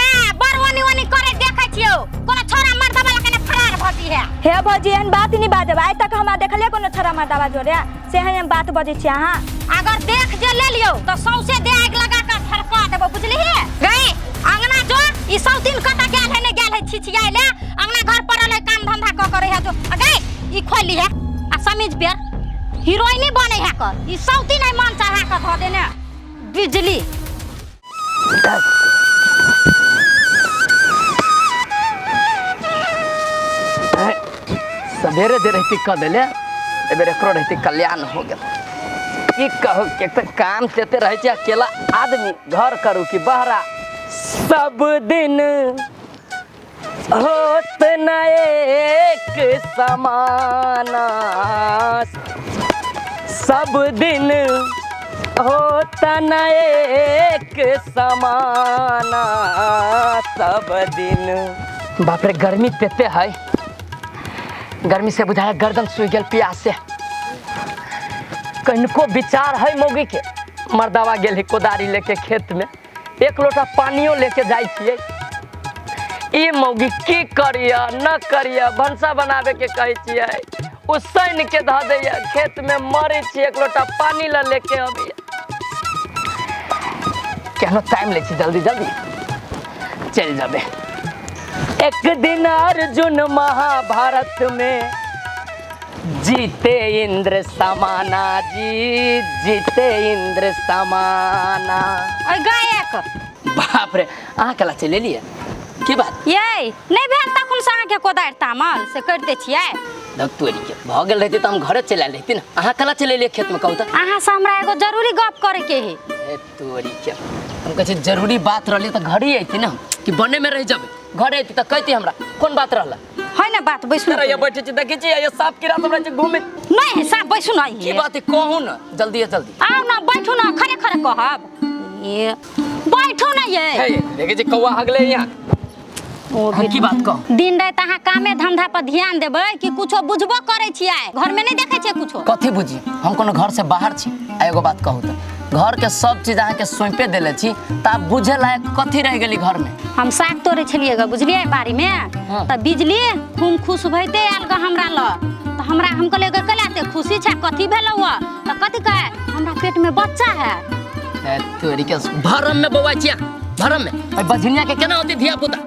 बरवनी वनी करे देखे छियो, कोनो छोरा मर्दा वाला कने फरार भती है। हे भौजी एहन बात नहीं बाजब, आइ तक हमरा देखलिए कोनो छोरा मर्दावा जोड़े, से हम बात बजे छी। अहाँ अगर देख जे ले लियो तो सौसे दे आग लगा का ठरका देबो बुझली है गए अंगना जो ई सब दिन कटा गेल है ने गेल है छिछिया ले अंगना घर पड़ल है काम धंधा क करे है जो गए ई खोली है आ समीज पेर हीरोइनी बने है कर ई सब दिन है मन चाहा के ध देने बिजली सवेरे दे रहती कह दिले एबेर एकरो रहती कल्याण हो गेल की कहू के तो काम देते रहे छै अकेला आदमी घर करू कि बहरा सब दिन होत न एक समाना सब दिन होता न एक समाना सब दिन बाप रे गर्मी तेते है गर्मी से बुझाया गर्दन सूख गेल प्यास से कनको विचार है मौगी के मर्दावा गेल है कोदारी लेके खेत में एक लोटा पानियो लेके जाय छियै ई मौगी की करिया न करिया भंसा बनावे के कहे छियै उसैन के ध दैया खेत में मरे छी एक लोटा पानी ला लेके अबिया केहनो टाइम ले छी जल्दी जल्दी चल जाबे एक दिन अर्जुन महाभारत में जीते इंद्र समाना जी जीते इंद्र समाना गायक बाप रे अहाँ केला चले लिए की बात ये नहीं भेल तखन से अहाँ के कोदारि तामल से कर दे छियै तोरी के भ गेल रहती त हम घरे चला लेती ना अहाँ केला चले लिए खेत में कहू त अहाँ से हमरा एगो जरूरी गप करे के है ए तोरी के हम कहे जरूरी बात रहले त घर ही आती ना कि बने में रह जाबे घर आती त कहती हमरा कौन बात रहला है ना बात बैसु ये बैठे छी देखे छी ये साफ किरा सब रहे घूमे नहीं है साफ बैसु नहीं की बात है कहू ना जल्दी जल्दी आओ ना बैठू ना खरे खरे कहब ये बैठू ना ये हे देखे छी कौवा हगले यहाँ हम की बात कह दिन रात अहाँ कामे धंधा पर ध्यान देबै कि कुछो बुझबो करे छियै घर में नहीं देखे छियै कुछो कथी बुझी हम कोनो घर से बाहर छी आ एगो बात कहू त घर के सब चीज अहाँ के सौंपे देले छी त आप बुझे लायक कथी रह गेली घर में हम साग तोड़े छलिएगा बुझलिए बाड़ी में त बिजली खूब खुश भइते आयल ग हमरा ल त हमरा हम कहले ग कलाते खुशी छ कथी भेलौ त कथी कहे हमरा पेट में बच्चा है ए तोरी के भरम में बौआ छिया भरम में ओइ बझनिया के केना होती धिया पुता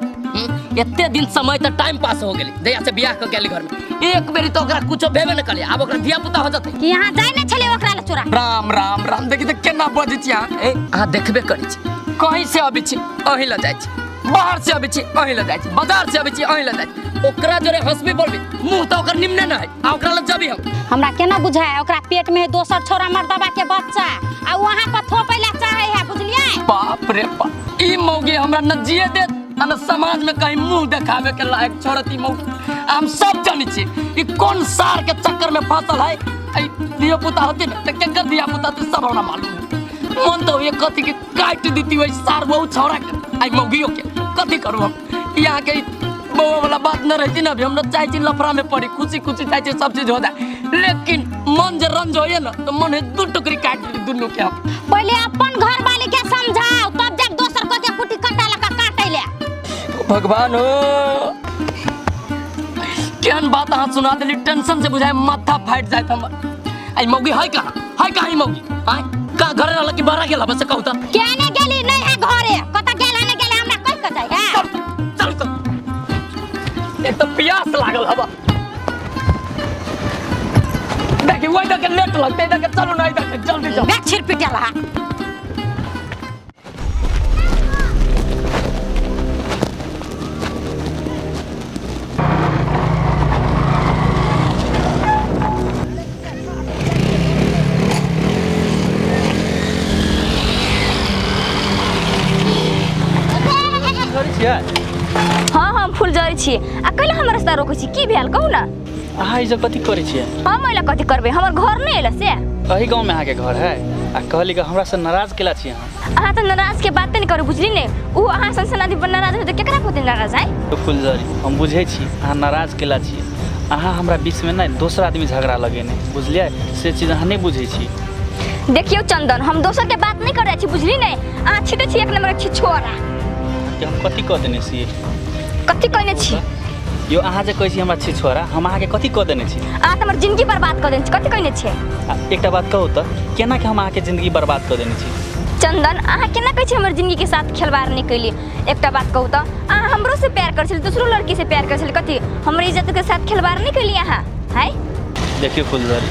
एते दिन समय त टाइम पास हो गेली दया से बियाह क गेली घर में एक बेरी तो ओकरा कुछो भेबे न कले अब ओकरा धिया पुता हो जते कि यहाँ जाय न छले ओकरा ल चोरा राम राम राम देखि त केना बजै छिया ए अहाँ देखबे करै छी कहीं से अबै छी अहीं ल जाय छी बाहर से अबै छी अहीं ल जाय छी बाजार से अबै छी अहीं ल जाय छी ओकरा जोरे हंसबे बोलबे मुंह त ओकर निम्ने न है आ ओकरा ल जबी हमरा केना बुझाय ओकरा पेट में दोसर छोरा मर्दबा के बच्चा आ वहां पर थोपैला चाहे है बुझलिए बाप रे बाप ई मौगे हमरा न जिए दे न समाज में कहीं मुंह दिखावे के लायक छोड़ती मौगी हम सब जानी छी ई कौन सार के चक्कर में फंसल है आई दिया पुता होती न त केकर दिया पुता त सब हमरा मालूम मन तो ये कथी के काट देती वही सार बहु छोड़ा के आई मौगियो के कथी करू हम यहाँ के बउआ वाला बात न रहती ना अभी हम लोग चाहे लफड़ा में पड़ी खुशी खुशी चाहे सब चीज हो जाए लेकिन मन जे रंज होए ना तो मन है दू टुकड़ी काट दी दुनू के हम पहले अपन घर वाली के समझाओ तब जब दोसर को के कुटी कटा लगा काटे ले भगवान हो केहन बात अहाँ सुना देली टेंशन से बुझाए माथा फाट जाए हमर आई मौगी है कहाँ ई मौगी हाय का घर रहल कि बाहर गेला बस कहू त केने गेली नहीं है घरे कता गेल है ने गेल हमरा कह के जाय है चल चल एक तो प्यास लागल हवा देखी वही तक लेट लगते तक चलो नहीं तक जल्दी जाओ बैठ छिर पिटला हाँ हम फूल जरै छी आ कैला हमर रास्ता रोकै छी की भेल कहू ना अहाँ इज कथी करे छियै हम मैला कथी करबै हमर घर नहीं एला से अही गांव में अहाँ के घर है आ कहली कि हमरा से नाराज केला छी अहाँ त नाराज के बात नहीं करू बुझली ने उ अहाँ संसनादी पर नाराज हो त केकरा कोते नाराज है तो फुलझड़ी हम बुझे छी अहाँ नाराज केला छी अहाँ हमरा बीच में ना दोसर आदमी झगड़ा लगेने बुझलिए से चीज अहाँ नहीं बुझे छी देखियो चंदन हम दोसर के बात नहीं करे छी बुझली ने अहाँ छिटे छी एक नंबर छी छोरा कि हम कथी कह देने छी कथी कहने छी यो अहाँ जे कहै छी हमरा छी छोरा हम अहाँ के कथी कह देने छी अहाँ त हमर जिंदगी बर्बाद कर देने छी कथी कहने छी एकटा बात कहू त केना कि हम अहाँ के जिंदगी बर्बाद कर देने छी चंदन अहाँ केना कहै छी हमर जिंदगी के साथ खिलवाड़ नहीं कैली। एकटा बात कहू तो अहाँ हमरो से प्यार कर छली, दूसरो लड़की से प्यार कर छली, कथी हमर इज्जत के साथ खिलवाड़ नहीं कैली अहाँ है? देखियो फुलझड़ी,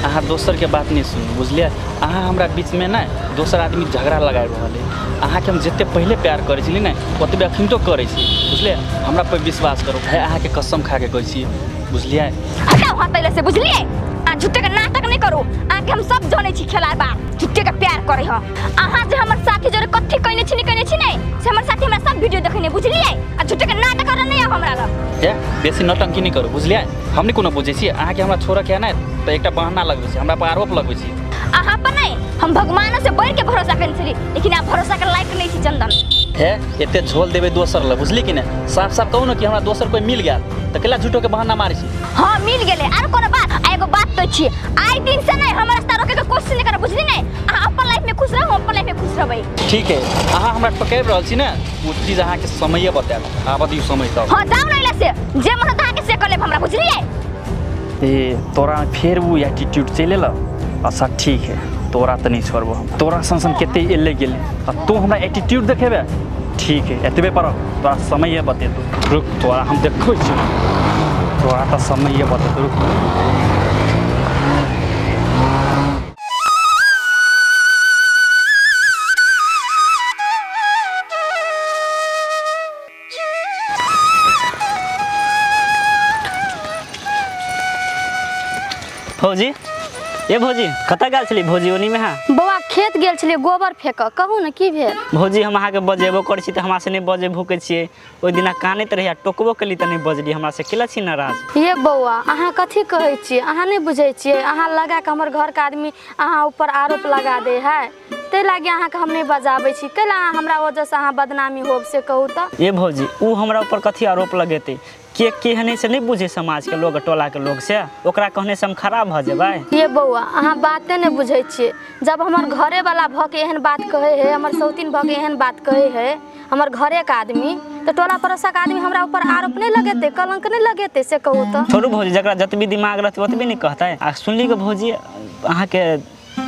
अहाँ दोसर के बात नहीं सुनू बुझलिए। अहाँ हमरा बीच में ना दोसर आदमी झगड़ा लगाए रहल है। अहाँ के हम जिते पहले प्यार करे छली ना ओतबे अखन तो करे छी बुझलिए। हमरा पर विश्वास करो है, अहाँ के कसम खा के कहै छी बुझलिए। हटाओ हाथ पहले से बुझलिए। आ झूठे के नाटक नहीं करू। आके हम सब जाने छी खेलाय बा झूठे के प्यार करे ह। अहाँ जे हमर साथी जोरे कथि कहने छी नहीं से हमर साथी हमरा सब वीडियो देखने बुझलिए। आ झूठे के नाटक कर नहीं हमरा लग। ए बेसी नौटंकी नहीं करू बुझलिए। हमनी कोनो बुझे छी अहाँ के हमरा छोरा के ना तो एकटा बहाना लगबै छी, हमरा पर आरोप लगबै छी। अहाँ पर नहीं हम भगवान से बढ़ के भरोसा करने छली, लेकिन आप भरोसा के लायक नहीं छी चंदन। है एते झोल देबे दोसर ल बुझली कि ना। साफ साफ कहू ना कि हमरा दोसर कोई मिल गया तो केला झूठो के बहाना मारै छी। हां मिल गेले आर कोनो बात। आ एगो बात तो छी आई दिन से नहीं हमरा रास्ता रोके के कोशिश नहीं कर बुझली नहीं। अहाँ अपन लाइफ में खुश रहू, अपन लाइफ में खुश रहबै। ठीक है अहाँ हमरा पकड़ रहल छी ना वो चीज अहाँ के समय बताएब। आब दियौ समय तब। हां जाऊ नहीं ले से जे मन अहाँ के से कर लेब हमरा बुझलिए। ए तोरा फिर वो एटीट्यूड चले ल। अच्छा ठीक है तोरा त नहीं छोड़बो हम। तोरा संसन केते एले गेले आ तू हमरा एटीट्यूड देखेबे। ठीक है एतबे पर तोरा समय बते तू रुक। तोरा हम देखै छी तोरा त समय बते तू रुक। भौजी ए भौजी कतऽ गेल छली भौजी ओनी में? हाँ बौआ खेत गेल छलिए गोबर फेंक। कहू ने की भेल? भौजी हम अहाँ के बजेबो करै छी त हमरा से नहीं बजे भूकै छियै। ओइ दिना कानैत रहिया टोकबो केली त नहीं बजली, हमरा से केला छी नाराज। ये बौआ अहाँ कथी कहै छियै? अहाँ नहीं बुझै छियै? अहाँ लगा के हमर घर के आदमी अहाँ ऊपर आरोप लगा दे है ते लागे अहाँ के हम नहीं बजाबै छी। कैला अहाँ हमरा वजह से अहाँ बदनामी होब से कहू त? ए भौजी ऊ हमरा ऊपर कथी आरोप लगेते? के केहने से नहीं बुझे समाज के लोग टोला के लोग से ओकरा कहने से हम खराब भ जेबै। ये बौआ अहाँ बाते नहीं बुझै छियै। जब हमर घरे वाला भ के एहन बात कहे है, हमर सौतीन भ के एहन बात कहे है हमर घरे के आदमी, तो टोला पड़ोसा के आदमी हमरा ऊपर आरोप नहीं लगेते, कलंक नहीं लगेते से कहू त? छोड़ू भौजी जकरा जतबी दिमाग रहते ओतबी नहीं कहते। आ सुनली के भौजी अहाँ के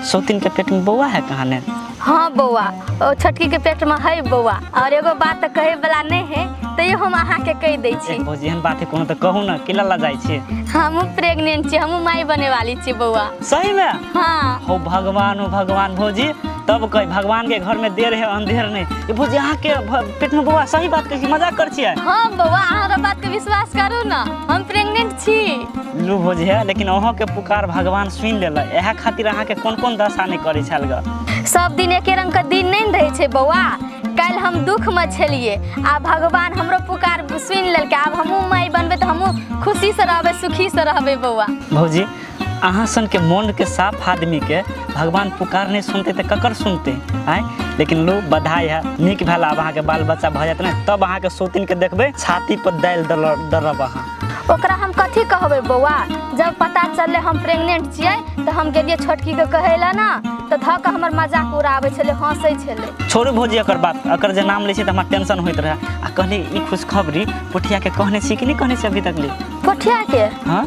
सौतीन के पेट में बौआ है कहाँ ने? हाँ बौआ ओ छोटकी के पेट में है बौआ। और एगो बात तो कहे वाला नहीं है तो ये हम अहाँ के कह दै छी। भौजी एहन बात है कोनो तो कहू ना केला ला जाइ छी। हम प्रेग्नेंट छी, हम माई बने वाली छी बौआ। सही में? हाँ हो भगवान भौजी तब कह भगवान के घर में देर है अंधेर नहीं। ये भौजी अहाँ के पेट में बौआ सही बात कहै छी, मजाक कर छियै? हाँ बौआ अहाँ बात के विश्वास करू ना, हम प्रेग्नेंट छी। लू भौजी है लेकिन अहाँ के पुकार भगवान सुन लेला। एहा खातिर अहाँ के कोन दशा नहीं करे छल ग? सब दिन एके रंग का दिन नहीं रहे छे बौआ। कल हम दुख में छलिए आ भगवान हमरो पुकार सुन लेलके। अब हमहू माई बनबे तो हमहू खुशी से रहबे, सुखी से रहबे बौआ। भौजी अहाँ सन के मन के साफ आदमी के भगवान पुकार नहीं सुनते तो ककर सुनते आय? लेकिन लो बधाई है निक भेल। अब अहाँ के बाल बच्चा भ जात ना तब अहाँ के सौतीन के देखबे छाती पर दाल दरब अहाँ। ओकरा हम कथी कहबे बौआ? जब पता चलले हम प्रेग्नेंट छियै तो हम गेलिए छोटकी के कहेला ना तो धक हमर मजाक उड़ावे छले, हंसै छले। छोड़ू भौजी एकर बात। एकर जे नाम ले छै त हमरा टेंशन होइत रहे। आ कहली ई खुशखबरी पुठिया के कहने छी कि नहीं कहने छी अभी तक ले? पोठिया के? हाँ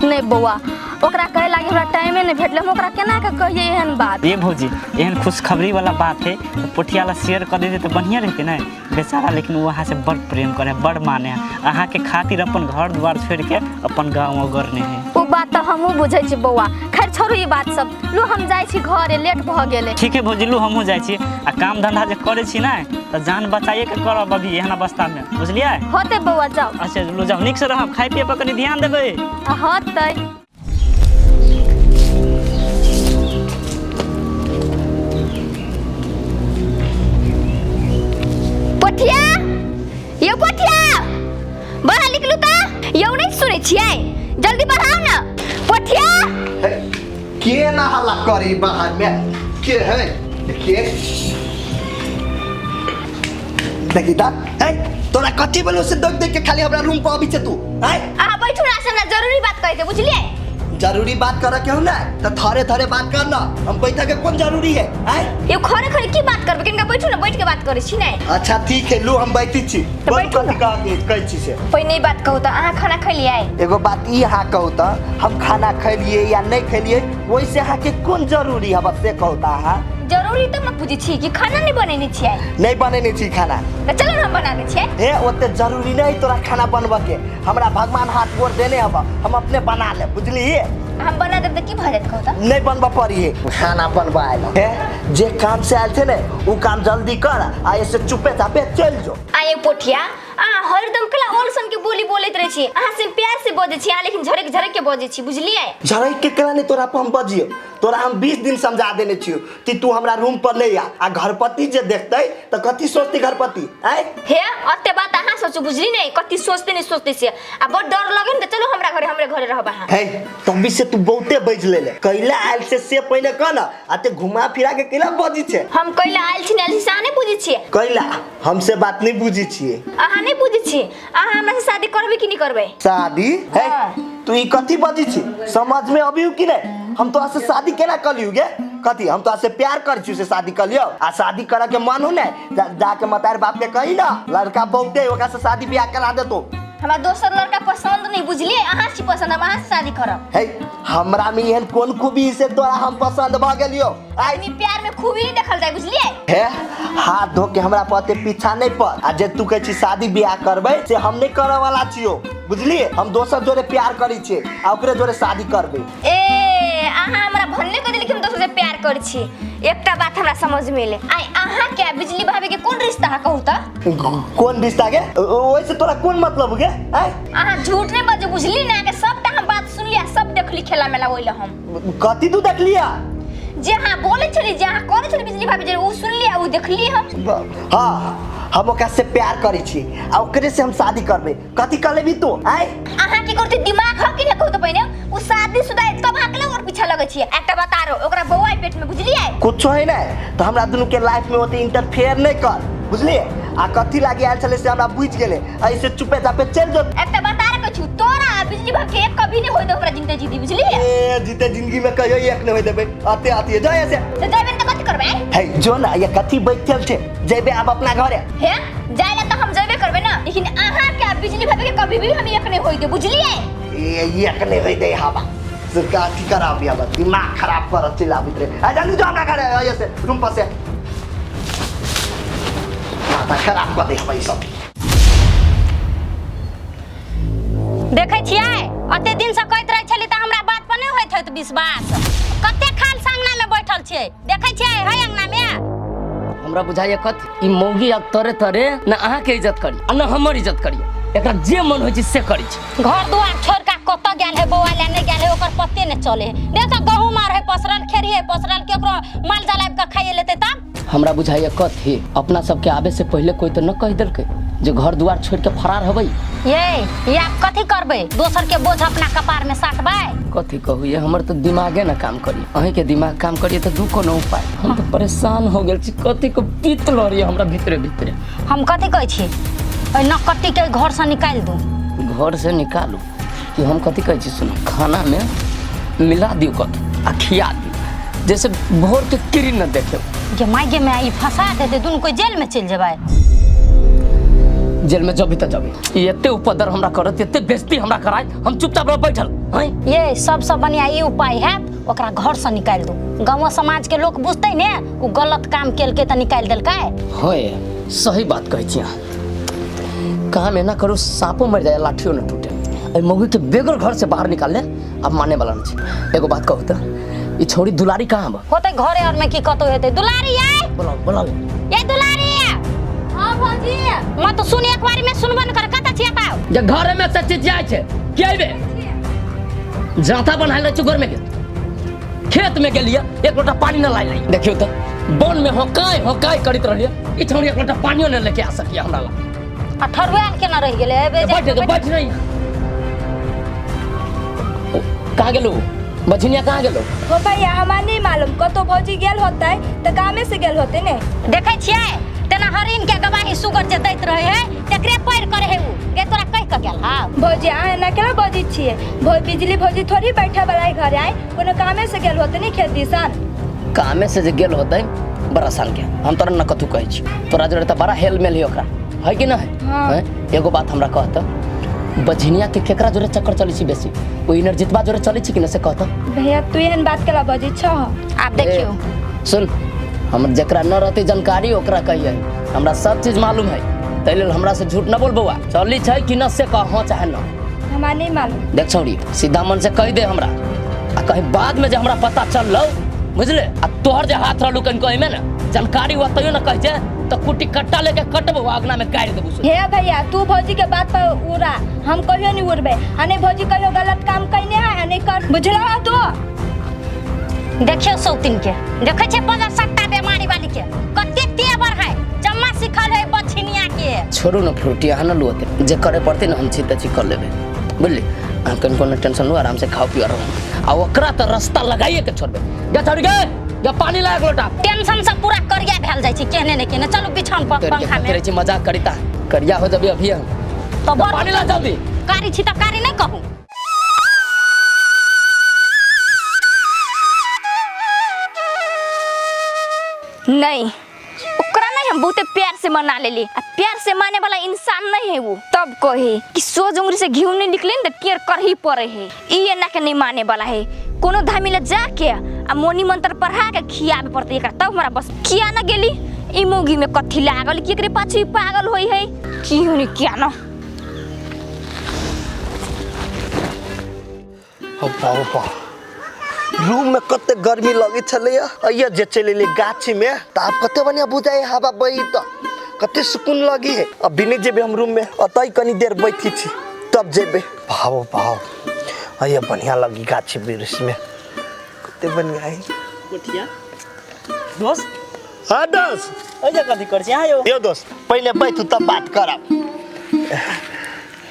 नहीं बौआ ओकरा कहे लागे हमरा टाइमे नहीं भेटले, हम ओकरा केना के कहिए एहन बात? ये भौजी एहन खुशखबरी वाला बात है तो पुठिया ला शेयर कर देते तो बढ़िया रहते ना बेचारा। लेकिन वो अहाँ से बड़ प्रेम करे, बड़ माने अहाँ के खातिर अपन घर द्वार छोड़ के अपन गाँव गरने है। वो बात तो हमहू बुझे छी बौआ। खैर छोड़ू ई बात सब। लू हम जाय छी घरे, लेट भ गेले। ठीक है भौजी लू हमहू जाय छी। आ काम धंधा जे करे छी ना तो जान बचाइए के करब अभी एहन अवस्था में बुझलिए? होते बौआ जाओ। अच्छा लू जाओ निक से रहब, खाए पिए पर कनी ध्यान देबै। होते। पोठिया यो पोठिया बाहर निकलू त यो नहीं सुने छियै, जल्दी बढ़ाओ ना पोठिया। के ना हल्ला करी बाहर में? के है के? देखी ता तोरा कथी बोलो से देख के खाली हमरा रूम पर आबी छ तू? आ बैठू ना, से जरूरी बात कहे थे बुझलिए? जरूरी बात कर के हो ना तो थरे बात कर ना। हम बैठा के कौन जरूरी है? ये खरे खरे की बात करबे? किनका बैठू ना, बैठ के बात करे छी नहीं। अच्छा ठीक है लो हम बैठी छी। तो बैठू ना। कहै छी से कोई नहीं बात कहू त अहाँ खाना खैलिए? एगो बात ई हाँ कहू त हम खाना खैलिए या नहीं खैलिए वैसे अहाँ के कौन जरूरी है बस से कहू त? अहाँ जरूरी तब न पूछी छी कि खाना नहीं बनेने छियै। नहीं बनेने छी खाना। तो चलो ना हम बना दे छियै। हे ओते जरूरी नहीं तोरा खाना बनबे के, हमरा भगवान हाथ गोड़ देने हब, हम अपने बना ले, बुझली? हम बना देब त की भ जात कहू त? नहीं बनबा पड़ी है खाना बनबा आयल है। जे काम से आयल थे ने वो काम जल्दी कर आ ऐसे चुपे चापे चल जो। आए पोठिया आ हरदम कला ओलसन के बोली बोलैत रहे छी। अहाँ से प्यार से बजे छी, लेकिन झरक झरक के बजे छी, बुझलियै? झरक के कला नहीं तोरा पर हम बजियो, तोरा हम 20 दिन समझा देने छियो कि तू हमरा रूम पर ले आ घरपति जे देखतै त कथि सोचतै घरपति? आय हे अते बात अहाँ सोचू, बुझली नहीं? कथि सोचते नहीं सोचते से आ बड़ डर लगे न त चलो हमरा घरे, हमरे घरे रहब अहाँ। है तभी से तू बहुते बज ले कैला आयल से पहले कह न आते घुमा फिरा के कैला बजी छे? हम कैला आयल छी ने से नहीं बुझी छी। कैला हमसे बात नहीं बुझी छिए। अहाँ नहीं बुझी छी। अहाँ हमरा से शादी करबे कि नहीं करबे? शादी है तू ई कथी बजी छी? समझ में अभी कि नहीं? हम तो से शादी केना कलियो गे? कथी हम तो से प्यार कर छी से शादी कर लियो? आ शादी करे के मन हो ने जाके मतार बाप के कही ना लड़का बहुते ओकरा से शादी ब्याह करा दे। तो हमरा दोसर लड़का पसंद नहीं, बुझलिए? अहाँ छी पसंद, हम अहाँ से शादी करब। है हमरा में एहन कोन खूबी से तोरा हम पसंद भ गेलियो? आदमी प्यार में खूबी नहीं देखल जाए, बुझलिए? है हाथ धो के हमरा पते पीछा नहीं पड़ आ जे तू कह छी शादी ब्याह करबे से हम नहीं करे वाला छियो, बुझलिए? हम दोसर जोरे प्यार करी छी आ ओकरे जोरे शादी करबे। ए अहाँ हमरा भन्ने को देली कि हम दोसर से प्यार कर छी। एकटा बात हमरा समझ में ले, आई अहाँ के बिजली भाभी के कोन रिश्ता है कहू त? कोन रिश्ता के? ओइसे तोरा कोन मतलब गे? आय अहाँ झूठ नहीं बजे, बुझली ना? के सबटा हम बात सुन लिया, सब देखली खेला मेला ओइला हम। कथी तू देख लिया? जहाँ बोले छली, जहाँ करे छली बिजली भाभी जे वो सुन लिया, वो देख लिए हम। हाँ हम ओकरा से प्यार करी छी आ ओकरे से हम शादी करबे। कथी कर लेबी तू? आय अहाँ के करते दिमाग ह कि नहीं कहू त पहिने? वो शादीशुदा कब हकले और पीछा लगे छी। एकटा बता रहो ओकरा बौआ पेट में, बुझलिए? कुछ है ना तो हमरा दुनू के लाइफ में ओते इंटरफेयर नहीं कर, बुझलिए? आ कथी लागी आयल छले से हमरा बुझ गेले, ऐसे चुपे चापे चल जो। एकटा बता रहे कछु तोरा बिजली भाभी के एक कभी नहीं होई तो हमरा जिंदगी जीती, बुझलिए? ए जीते जिंदगी में कहियो एक नहीं होई देबे। आते आती जाय ऐसे तो जाबे त कथि करबे? है जो ना ये कथी बैठल छे जेबे अब अपना घरे। हे जायला तो हम जेबे करबे ना, लेकिन अहाँ के बिजली भाभी के कभी भी हम एक नहीं होई दे, बुझलिए? ये एक नहीं होई दे हवा सरकार की खराब या दिमाग खराब कर चिल्ला बितरे। आ जल्दी जो अपना घरे ऐसे रूम पर से माथा खराब कर दे भाई सब। देखे छियै अते दिन से कहत रहे छली त हमरा बात पर नहीं होइत होत विश्वास। कते खाल सांगना में बैठल छियै, देखे छियै है अंगना में? हमरा बुझाइए कथी ई मौगी अब तरे तरे न अहाँ के इज्जत करी आ न हमर इज्जत करी। एकरा जे मन होय छै से करी छै। घर दुआर छोड़ के कत गेल है बौआ ले नहीं गेल है ओकर पते नहीं चले है। देख गहूं मार है पसरल, खेरी है पसरल, केकरो माल जलाब के खाइए लेते तब। हमरा बुझाइए कथी अपना सबके आवे से पहले कोई तो न कह देलकै जे घर दुआर छोड़ के फरार हबै। ये आप कथी करबे? दोसर के बोझ अपना कपार में साटबे? कथी कहू ये हमर तो दिमागे न काम करी। अहीं के दिमाग काम करिए तो दू कोनो उपाय। हम तो परेशान हो गेल छी, कथी को पीत लड़ी हमरा भीतरे भीतरे। हम कथी कहै छी नकट्टी के घर से निकाल दू? घर से निकालू कि हम कथी कहै छी? सुनो खाना में मिला दियो कथी आ खिया दियो जैसे भोर के किरी न देखे। ये मायगे में ई फंसा देते दुनू कोई जेल में चल जेबै। जेल में जबी त जबी एते उपद्रव हमरा करत, एते बेइज्जती हमरा कराय, हम चुपचाप रह बैठल हैं। ये सबसे बढ़िया ई उपाय है ओकरा घर से निकाल दू। गाँव समाज के लोग बुझते ने वो गलत काम केलके त निकाल देलकै। होय सही बात कहै छी अहाँ। काम एना करू सांपो मर जाए लाठियो न टूटे। ए मौगी के बेगर घर से बाहर निकाल ले अब माने वाला नहीं छै। एगो बात कहू त ई छोड़ी दुलारी कहाँ बा? होते घरे और में की कतो हेते। दुलारी ये बोलाओ बोलाओ ये दुलारी। हां भौजी मैं तो सुन एक बारी में सुनबन कर कत छिया पाओ। जे घर में से चिचिया छै के आइबे जाता बना ले घर में के खेत में गेलिए एक लोटा पानी न लाई। देखियो त बन में होकाय करित रहलिए ई छोड़ी एक लोटा पानियो न लेके आ सकिया हमरा ला। अठरवाल के न रह गेले बैठ नहीं कहाँ गेलो? बझनिया कहाँ गेलो? हो भैया हमरा नहीं मालूम, कतो भौजी गेल होते त कामे से गेल होते ने। देखे छियै तना हरिन के गवाही सुगर जे दैत रहे है तेकरे पैर करे है उ ए तोरा कह के गेल हा। भौजी अहाँ ना केला बजी छिए? बिजली भौजी थोड़ी बैठा वाला घर आए, कोनो कामे से गेल होते नहीं खेत दिसन। कामे से जे गेल होते बड़ा साल के हम तोरा न कथू कहै छी। तोरा जोरे त बड़ा हेल मेल ही ओकरा है कि ना है? हाँ। एगो बात हमरा कहत बझनिया के केकरा जोरे चक्कर चली छी बेसी? ओ इनरजितबा जोरे चली छी कि न से कहत? भैया तू एहन बात केला बजी छ? आप देखियो सुन हम जकरा न रहते जानकारी ओकरा कहिए हमरा सब चीज मालूम है ताहि लेल हमरा से झूठ न बोल बउआ चली छै कि न से कह हाँ चाहे न हमरा नहीं मालूम। देख छौरी सीधा मन से कह दे हमरा आ कहीं बाद में जे हमरा पता चल बुझले आ तोहर जे हाथ रहलू कहीं कहीं में ना जानकारी हुआ तैयो न कह जे तो कुटी कट्टा लेके कटबो अगना में काट देबू। हे भैया तू भौजी के बात पर उड़ा हम कहियो नहीं उड़बे हने भौजी कहियो गलत काम कइने है हने कर बुझला तू। देखियो सौतिन के देखे छे बजा सट्टा बीमारी वाली के कते तेवर है जम्मा सिखल है बछिनिया के। छोड़ू न फ्रूटिया न लुअते जे करे पड़ते न हम छिते छी कर लेबे बुझली हम कहीं कोनो टेंशन लो आराम से खाओ पियो रहो आ ओकरा त रास्ता लगाइए के छोड़बे जा छोड़ गे या पानी ला लोटा टेंशन सब पूरा करिया भेल जाय छी केने ने केने चलो बिछान पर पंखा में करे छी मजाक करिता करिया हो जबे अभी हम तो पानी ला जल्दी कारी छी त कारी नहीं कहूं। नहीं ओकरा नहीं हम बहुते प्यार से मना लेली आ प्यार से माने वाला इंसान नहीं है वो तब कहे कि सोच उंगली से घी नहीं निकले न टेर कर ही पड़े है ई ना के नहीं माने वाला है कोनो धामी ले जाके आ मोनी मंत्र पढ़ा के खियाबे पड़ते एकरा तब हमरा बस किया ना गेली ई मोगी में कथी लागल कि एकरे पाछे पागल होई है की होनी क्या ना रूम में कते गर्मी लगी छले अइया जे चले गाछी में त आप कते बढ़िया बुझाए हवा बही त कते सुकून लगी है। अब बिने जेबे हम रूम में अतई कनी देर बैठी छी तब जेबे भाव भाव अइया बढ़िया लगी गाछी वृक्ष में कते बढ़िया है। कोठिया दोस्त हां दोस्त अइजा कथी कर छी हां यो दोस्त पहले बैठू तब बात करब।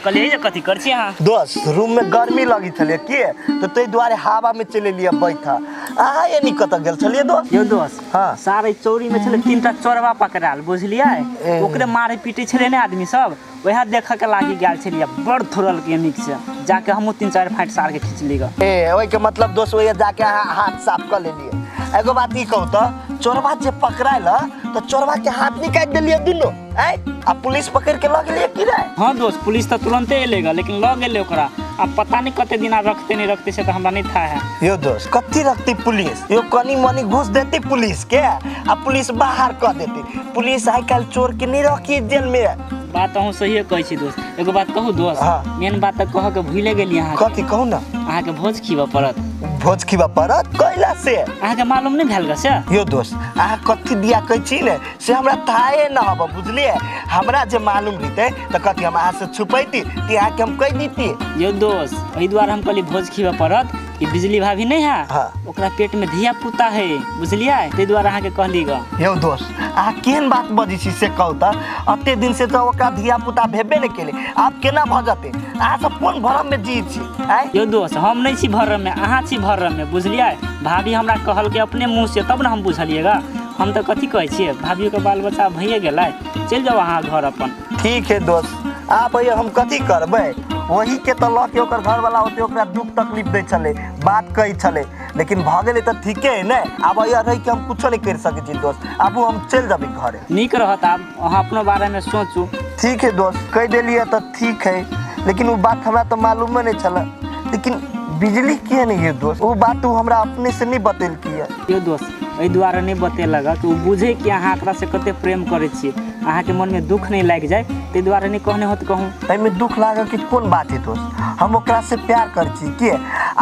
कल अइजा कथी कर छी हां दोस्त रूम में गर्मी लगी छले के तो तै द्वारे हवा में चले लिया बैठा आ ये निकत गेल छलिए दोस्त यो दोस्त हाँ। सारे चोरी में छले 3टा चोरवा पकड़ाल बुझलिए ओकरे मारे पीटे छले ने आदमी सब वह देख के लागी गेल छलिए बड़ थोड़ल के निक से जाके हम 3-4 फाइट सार के खींच ली ग ए ओइ के मतलब दोस्त ओए जाके हाथ साफ कर लेलिए। एगो बात ई कहू त चोरवा जे पकड़ाइल तो चोरवा के हाथ निकाल देलिए दुनो ए आ पुलिस पकड़ के लग लिए कि रे। हां दोस्त पुलिस तो तुरंते एलेगा लेकिन लग गेले ओकरा अब पता नहीं कते दिन रखते नहीं रखते से तो हमरा नहीं था है। यो दोस्त कत्ती रखती पुलिस यो कनी मनी घुस देती पुलिस के आ पुलिस बाहर कर देती पुलिस आई काल चोर के नहीं रखी जेल में। बात हम सही कहै छी दोस्त एगो बात कहू दोस्त हाँ। मेन बात त कह के भूले गेली अहाँ कथी कहू ना अहाँ के भोज खीबा पड़त भोज खीबा पड़त कैला से अहाँ के मालूम नहीं भेल ग से यो दोस्त अहाँ कथी दिया कहै छी ने से हमरा थाहे न हब बुझलिए हमरा जे मालूम रहते त कथी हम अहाँ से छुपैती कि अहाँ के हम कह दीती। यो दोस्त एहि द्वारे हम कहली भोज खीबा पड़त कि बिजली भाभी नहीं है हाँ। ओकरा पेट में धिया पुता है बुझलिए तै द्वारे अहाँ के कहली ग। यो दोस्त अहाँ केहन बात बजी छी से कहू त अते दिन से तो ओकरा धिया पुता भेबे नहीं केले आप केना भ जते अहाँ सब कोन भरम में जी छी आय। यो दोस्त हम नहीं छी भरम में अहाँ छी भरम में बुझलिए भाभी हमरा कहल के अपने मुंह से तब न हम बुझलिएगा हम तो कथी कहै छियै भाभी के बाल बच्चा भइए गेलै चल जाओ अहाँ घर अपन। ठीक है दोस्त आप ये हम कथी करबै वही के तो लऽ के ओकर घर वाला होते ओकरा दुख तकलीफ दै छले बात कही छले लेकिन भ गेलै त ठीके है ने अब ये रही के हम कुछो नहीं कर सकै छी दोस्त अब हम चल जाबे घरे नीक रहत आब अहाँ अपनो बारे में सोचू। ठीक है दोस्त कह देलिए तो ठीक है लेकिन वो बात हमरा तो मालूम नहीं छला लेकिन बिजली किए नहीं है दोस्त वो बात तू हमरा अपने से नहीं बतेल की है। यो दोस्त एहि द्वारे नहीं बतेलक कि ओ बुझे कि अहाँ एकरा से कते प्रेम करे छी अहाँ के मन में दुख नहीं लाग जाए तै द्वारे नहीं कहने होत कहूँ एहि में दुख लागल कि कौन बात है दोस्त हम ओकरा से प्यार कर छी के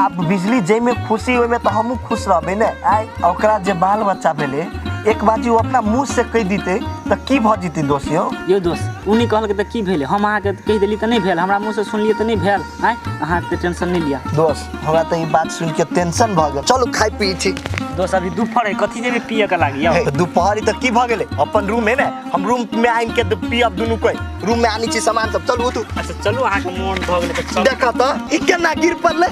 आप बिजली जै में खुशी ओइ में तो हमहू खुश रहबे ने आय ओकरा जे बाल बच्चा भेले एक बाजी वो अपना मुंह से कह दीते तो की भ जीती दोस्त यो दोस्त उ नहीं कहल के त की भेले हम अहाँ के कह देली त नहीं भेल हमरा मुंह से सुनलिए त नहीं भेल आय अहाँ के टेंशन नहीं लिया दोस्त हमरा तो ये बात सुन के टेंशन भ गेल चलो खाई पी छी दोस्त अभी दोपहर है कथी जेबे पिए के लागी अब तो दोपहरी तक की भ गेले अपन रूम है ना हम रूम में आइन के पियब दुनु कोई रूम में आनी छी सामान सब चलू तू अच्छा चलू अहाँ के मन भ गेले त चल देखा तो ई केना गिर पड़ले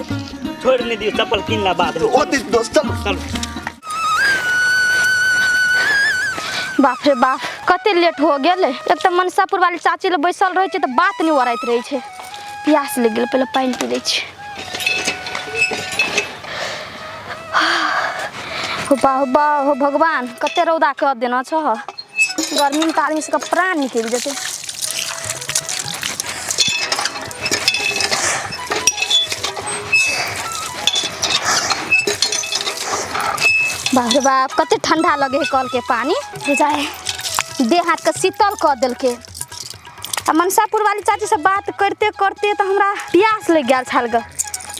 छोड़ नहीं दियो चप्पल किन ला बाद में ओ दोस्त चलो चल बाप रे बाप कते लेट हो गेल एक तो मनसापुर वाली चाची ले बैसल रहे छे तो बात नहीं वराइत रहे छे प्यास लग गेल पहले पानी पी ले छे। हो भगवान कते रौदा कर देना छ गर्मी में आदमी से प्राण निकल जते। बाप रे बाप कते ठंडा लगे है कल के पानी बुझाए देह हाथ के शीतल कर देलके। आ मनसापुर वाली चाची से बात करते करते तो हमरा प्यास लग गया छाल ग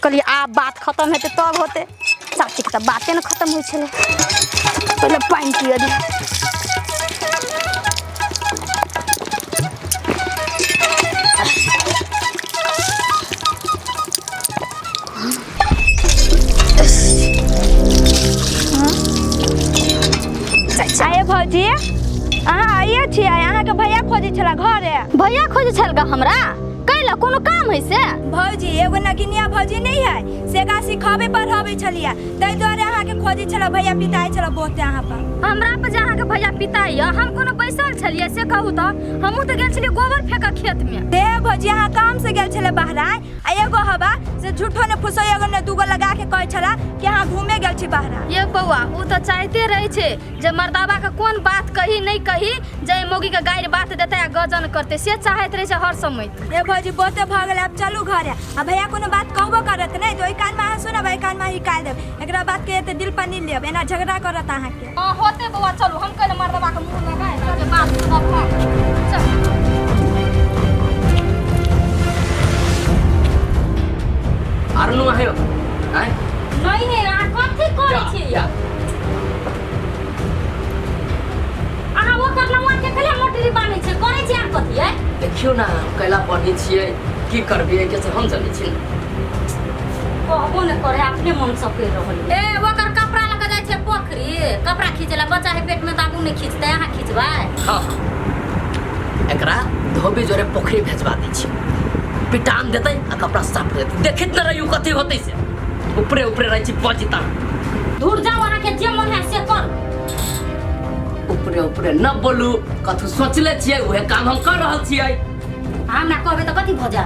कहलिए आब बात खत्म हेते तब होते चाची के तो बातें न खत्म हो छले पहले पानी पिया दे। आये भौजी अहाँ आइए छियै अहाँके भैया खोजे छला घरे। भैया खोजे छलगा हमरा कैला कोनो काम है से भौजी एगो नगिनिया भौजी नहीं है से का सिखाबे पढ़ाबे छलिया तै द्वारे अहाँके खोजे छला भैया पिताई छला बहुते अहाँ पर। हमरा पे जहाँ के भैया पिताई हम कोनो बैसल छलिए से कहू तो हमहू तो गेल छलिए गोबर फेंका खेत में। दे भौजी अहाँ काम से गेल छले बहरा आ एगो हवा से झूठो ने फुसो एगो ने दूगो लगा के कहै छला कि अहाँ घूमे गेल छी बहरा। ये बउआ उ तो चाहते रहे छे जे मर्दावा का कोन बात कही नहीं कही जय मोगी के गायर बात देते या गजन करते से चाहत रहे छे हर समय। ए भौजी बहुते भ गेल अब चलू घरे आ भैया कोनो बात कहबो करत नहीं तो ओइ कान में अहाँ सुनब ओइ कान में ही काल देब एकरा बात के एते दिल पर नहीं लेब एना झगड़ा करत अहाँ के। हां होते बउआ चलू हम कहले मर्दावा के मुंह में गाय के बात सुनब चल। आरनु आयो आय नहीं है आ कथि करे छी अहाँ वो करलवा के कले मोटरी बानै छे करे छी आ कथि है देखियो ना कैला पढ़ी छियै की करबे के से हम जानै छी कहबो ने करे अपने मन से कर रहल ए ओकर कपड़ा लगा जाय छे पोखरी कपड़ा खींचला बच्चा है पेट में दाबू ने खींचते अहाँ खींचबाय। हां एकरा धोबी जोरे पोखरी भेजवा दै छी पिटान देतै आ कपड़ा साफ देतै देखित न रहियो कथि होतै से ऊपरे ऊपरे रहै छी पजिता दूर जाओ अहाँ के जे मन है से कर ऊपरे ऊपरे न बोलू कथु सोचले छियै उहे काम हम कर रहल छियै। हम ना कहबे त कथि भ जा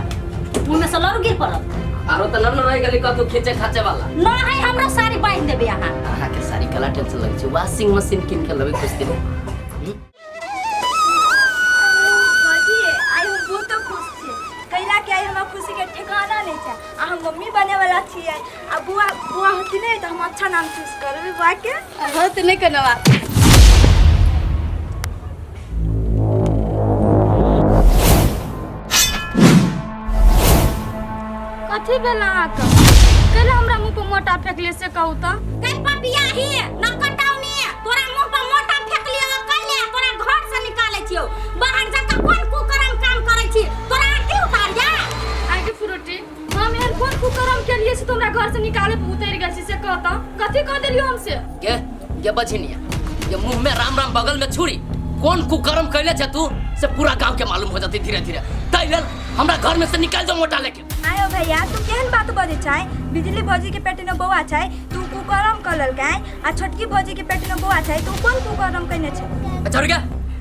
मुंह में से लरू गिर पड़त आरो त न रह गेली कथु खींचे खाचे वाला न है हमरा साड़ी बांध देबे अहाँ के साड़ी कला टेंशन लगे छै वॉशिंग मशीन किन के लेबै कुछ दिन। भौजी आई हम बहुत खुश छी कैला के आई हमरा खुशी के ठिकाना नहीं छै आ हम मम्मी बने वाला छियै आ बुआ बुआ होती नहीं तो हम अच्छा नाम चूज करबे बुआ के होत नहीं करनवा। कथी भेला आका कैले हमरा मुंह पर मोटा फेकले से कहू त कई पपिया ही न कटाउनी तोरा मुंह पर मोटा फेक लियो कैले तोरा घर से निकाले छियो बाहर जाके कोन कुकर्म काम करे छी तोरा की उतार जा आगे फ्रूटी हम यार कोन कुकर्म के लिए से तोरा घर से निकाले उतर गेल छी से कहता कथी कह देलियो हमसे के बछिनिया ये मुंह में राम राम बगल में छुरी कौन कुकर्म कैले छ तू से पूरा गांव के मालूम हो जाती धीरे धीरे ताई लेल हमरा घर में से निकाल दो मोटा लेके। आयो भैया तू केहन बात बजे छै बिजली भौजी के पेट में बौआ छै तू कुकर्म करल गाय आ छोटकी भौजी के पेट में बौआ छै तू कोन कुकर्म कइने छै। अच्छा रुक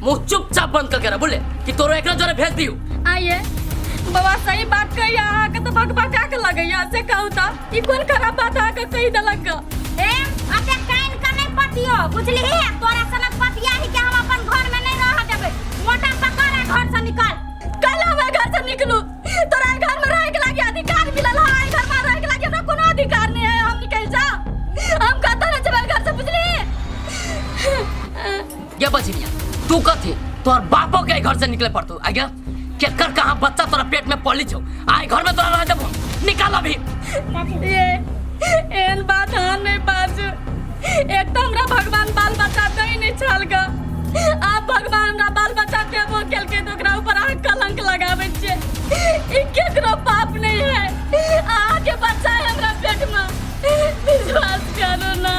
मुंह चुपचाप बंद करके रह बोले कि तोरो एकरा जोरे भेज दियो। आइए बाबा सही बात कहिया आके तो बकबका के लगैया से कहू त ई कोन खराब बात आके कहि देलक ए अते काइन का नहीं पतियो बुझली है तोरा सनक पतिया ही के हम अपन घर में नहीं रह देबे मोटा पकड़ घर से निकाल कल हम घर से निकलू तोरा घर में रह के लागे अधिकार मिलल है घर में रह के लागे हमरा कोनो अधिकार नहीं है हम निकल जा हम कत न जब घर से बुझली ये बछिनिया तू कथी तोर बापो के घर से निकले पड़तो आगे केकर कहां बच्चा तोरा पेट में पली छौ आइ घर में तोरा रह देबो निकाल अभी। ये एन बात हम नहीं बाजू एक तो हमरा भगवान बाल बच्चा दई नहीं छल ग आप भगवान हमरा बाल बच्चा देबो केल के तो ओकरा ऊपर आ कलंक लगाबै छै ई केकरो पाप नहीं है आ के बच्चा है हमरा पेट में विश्वास करो ना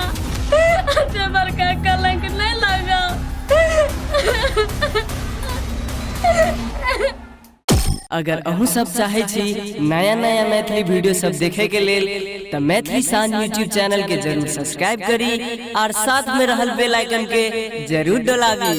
अते बड़का कलंक नहीं लगाओ। अगर अहूँ सब चाहे छी नया नया मैथिली वीडियो सब देखे के लेल तो मैथिली साँझ यूट्यूब चैनल के जरूर सब्सक्राइब करी और साथ में रहल बेल आइकन के जरूर दबावी।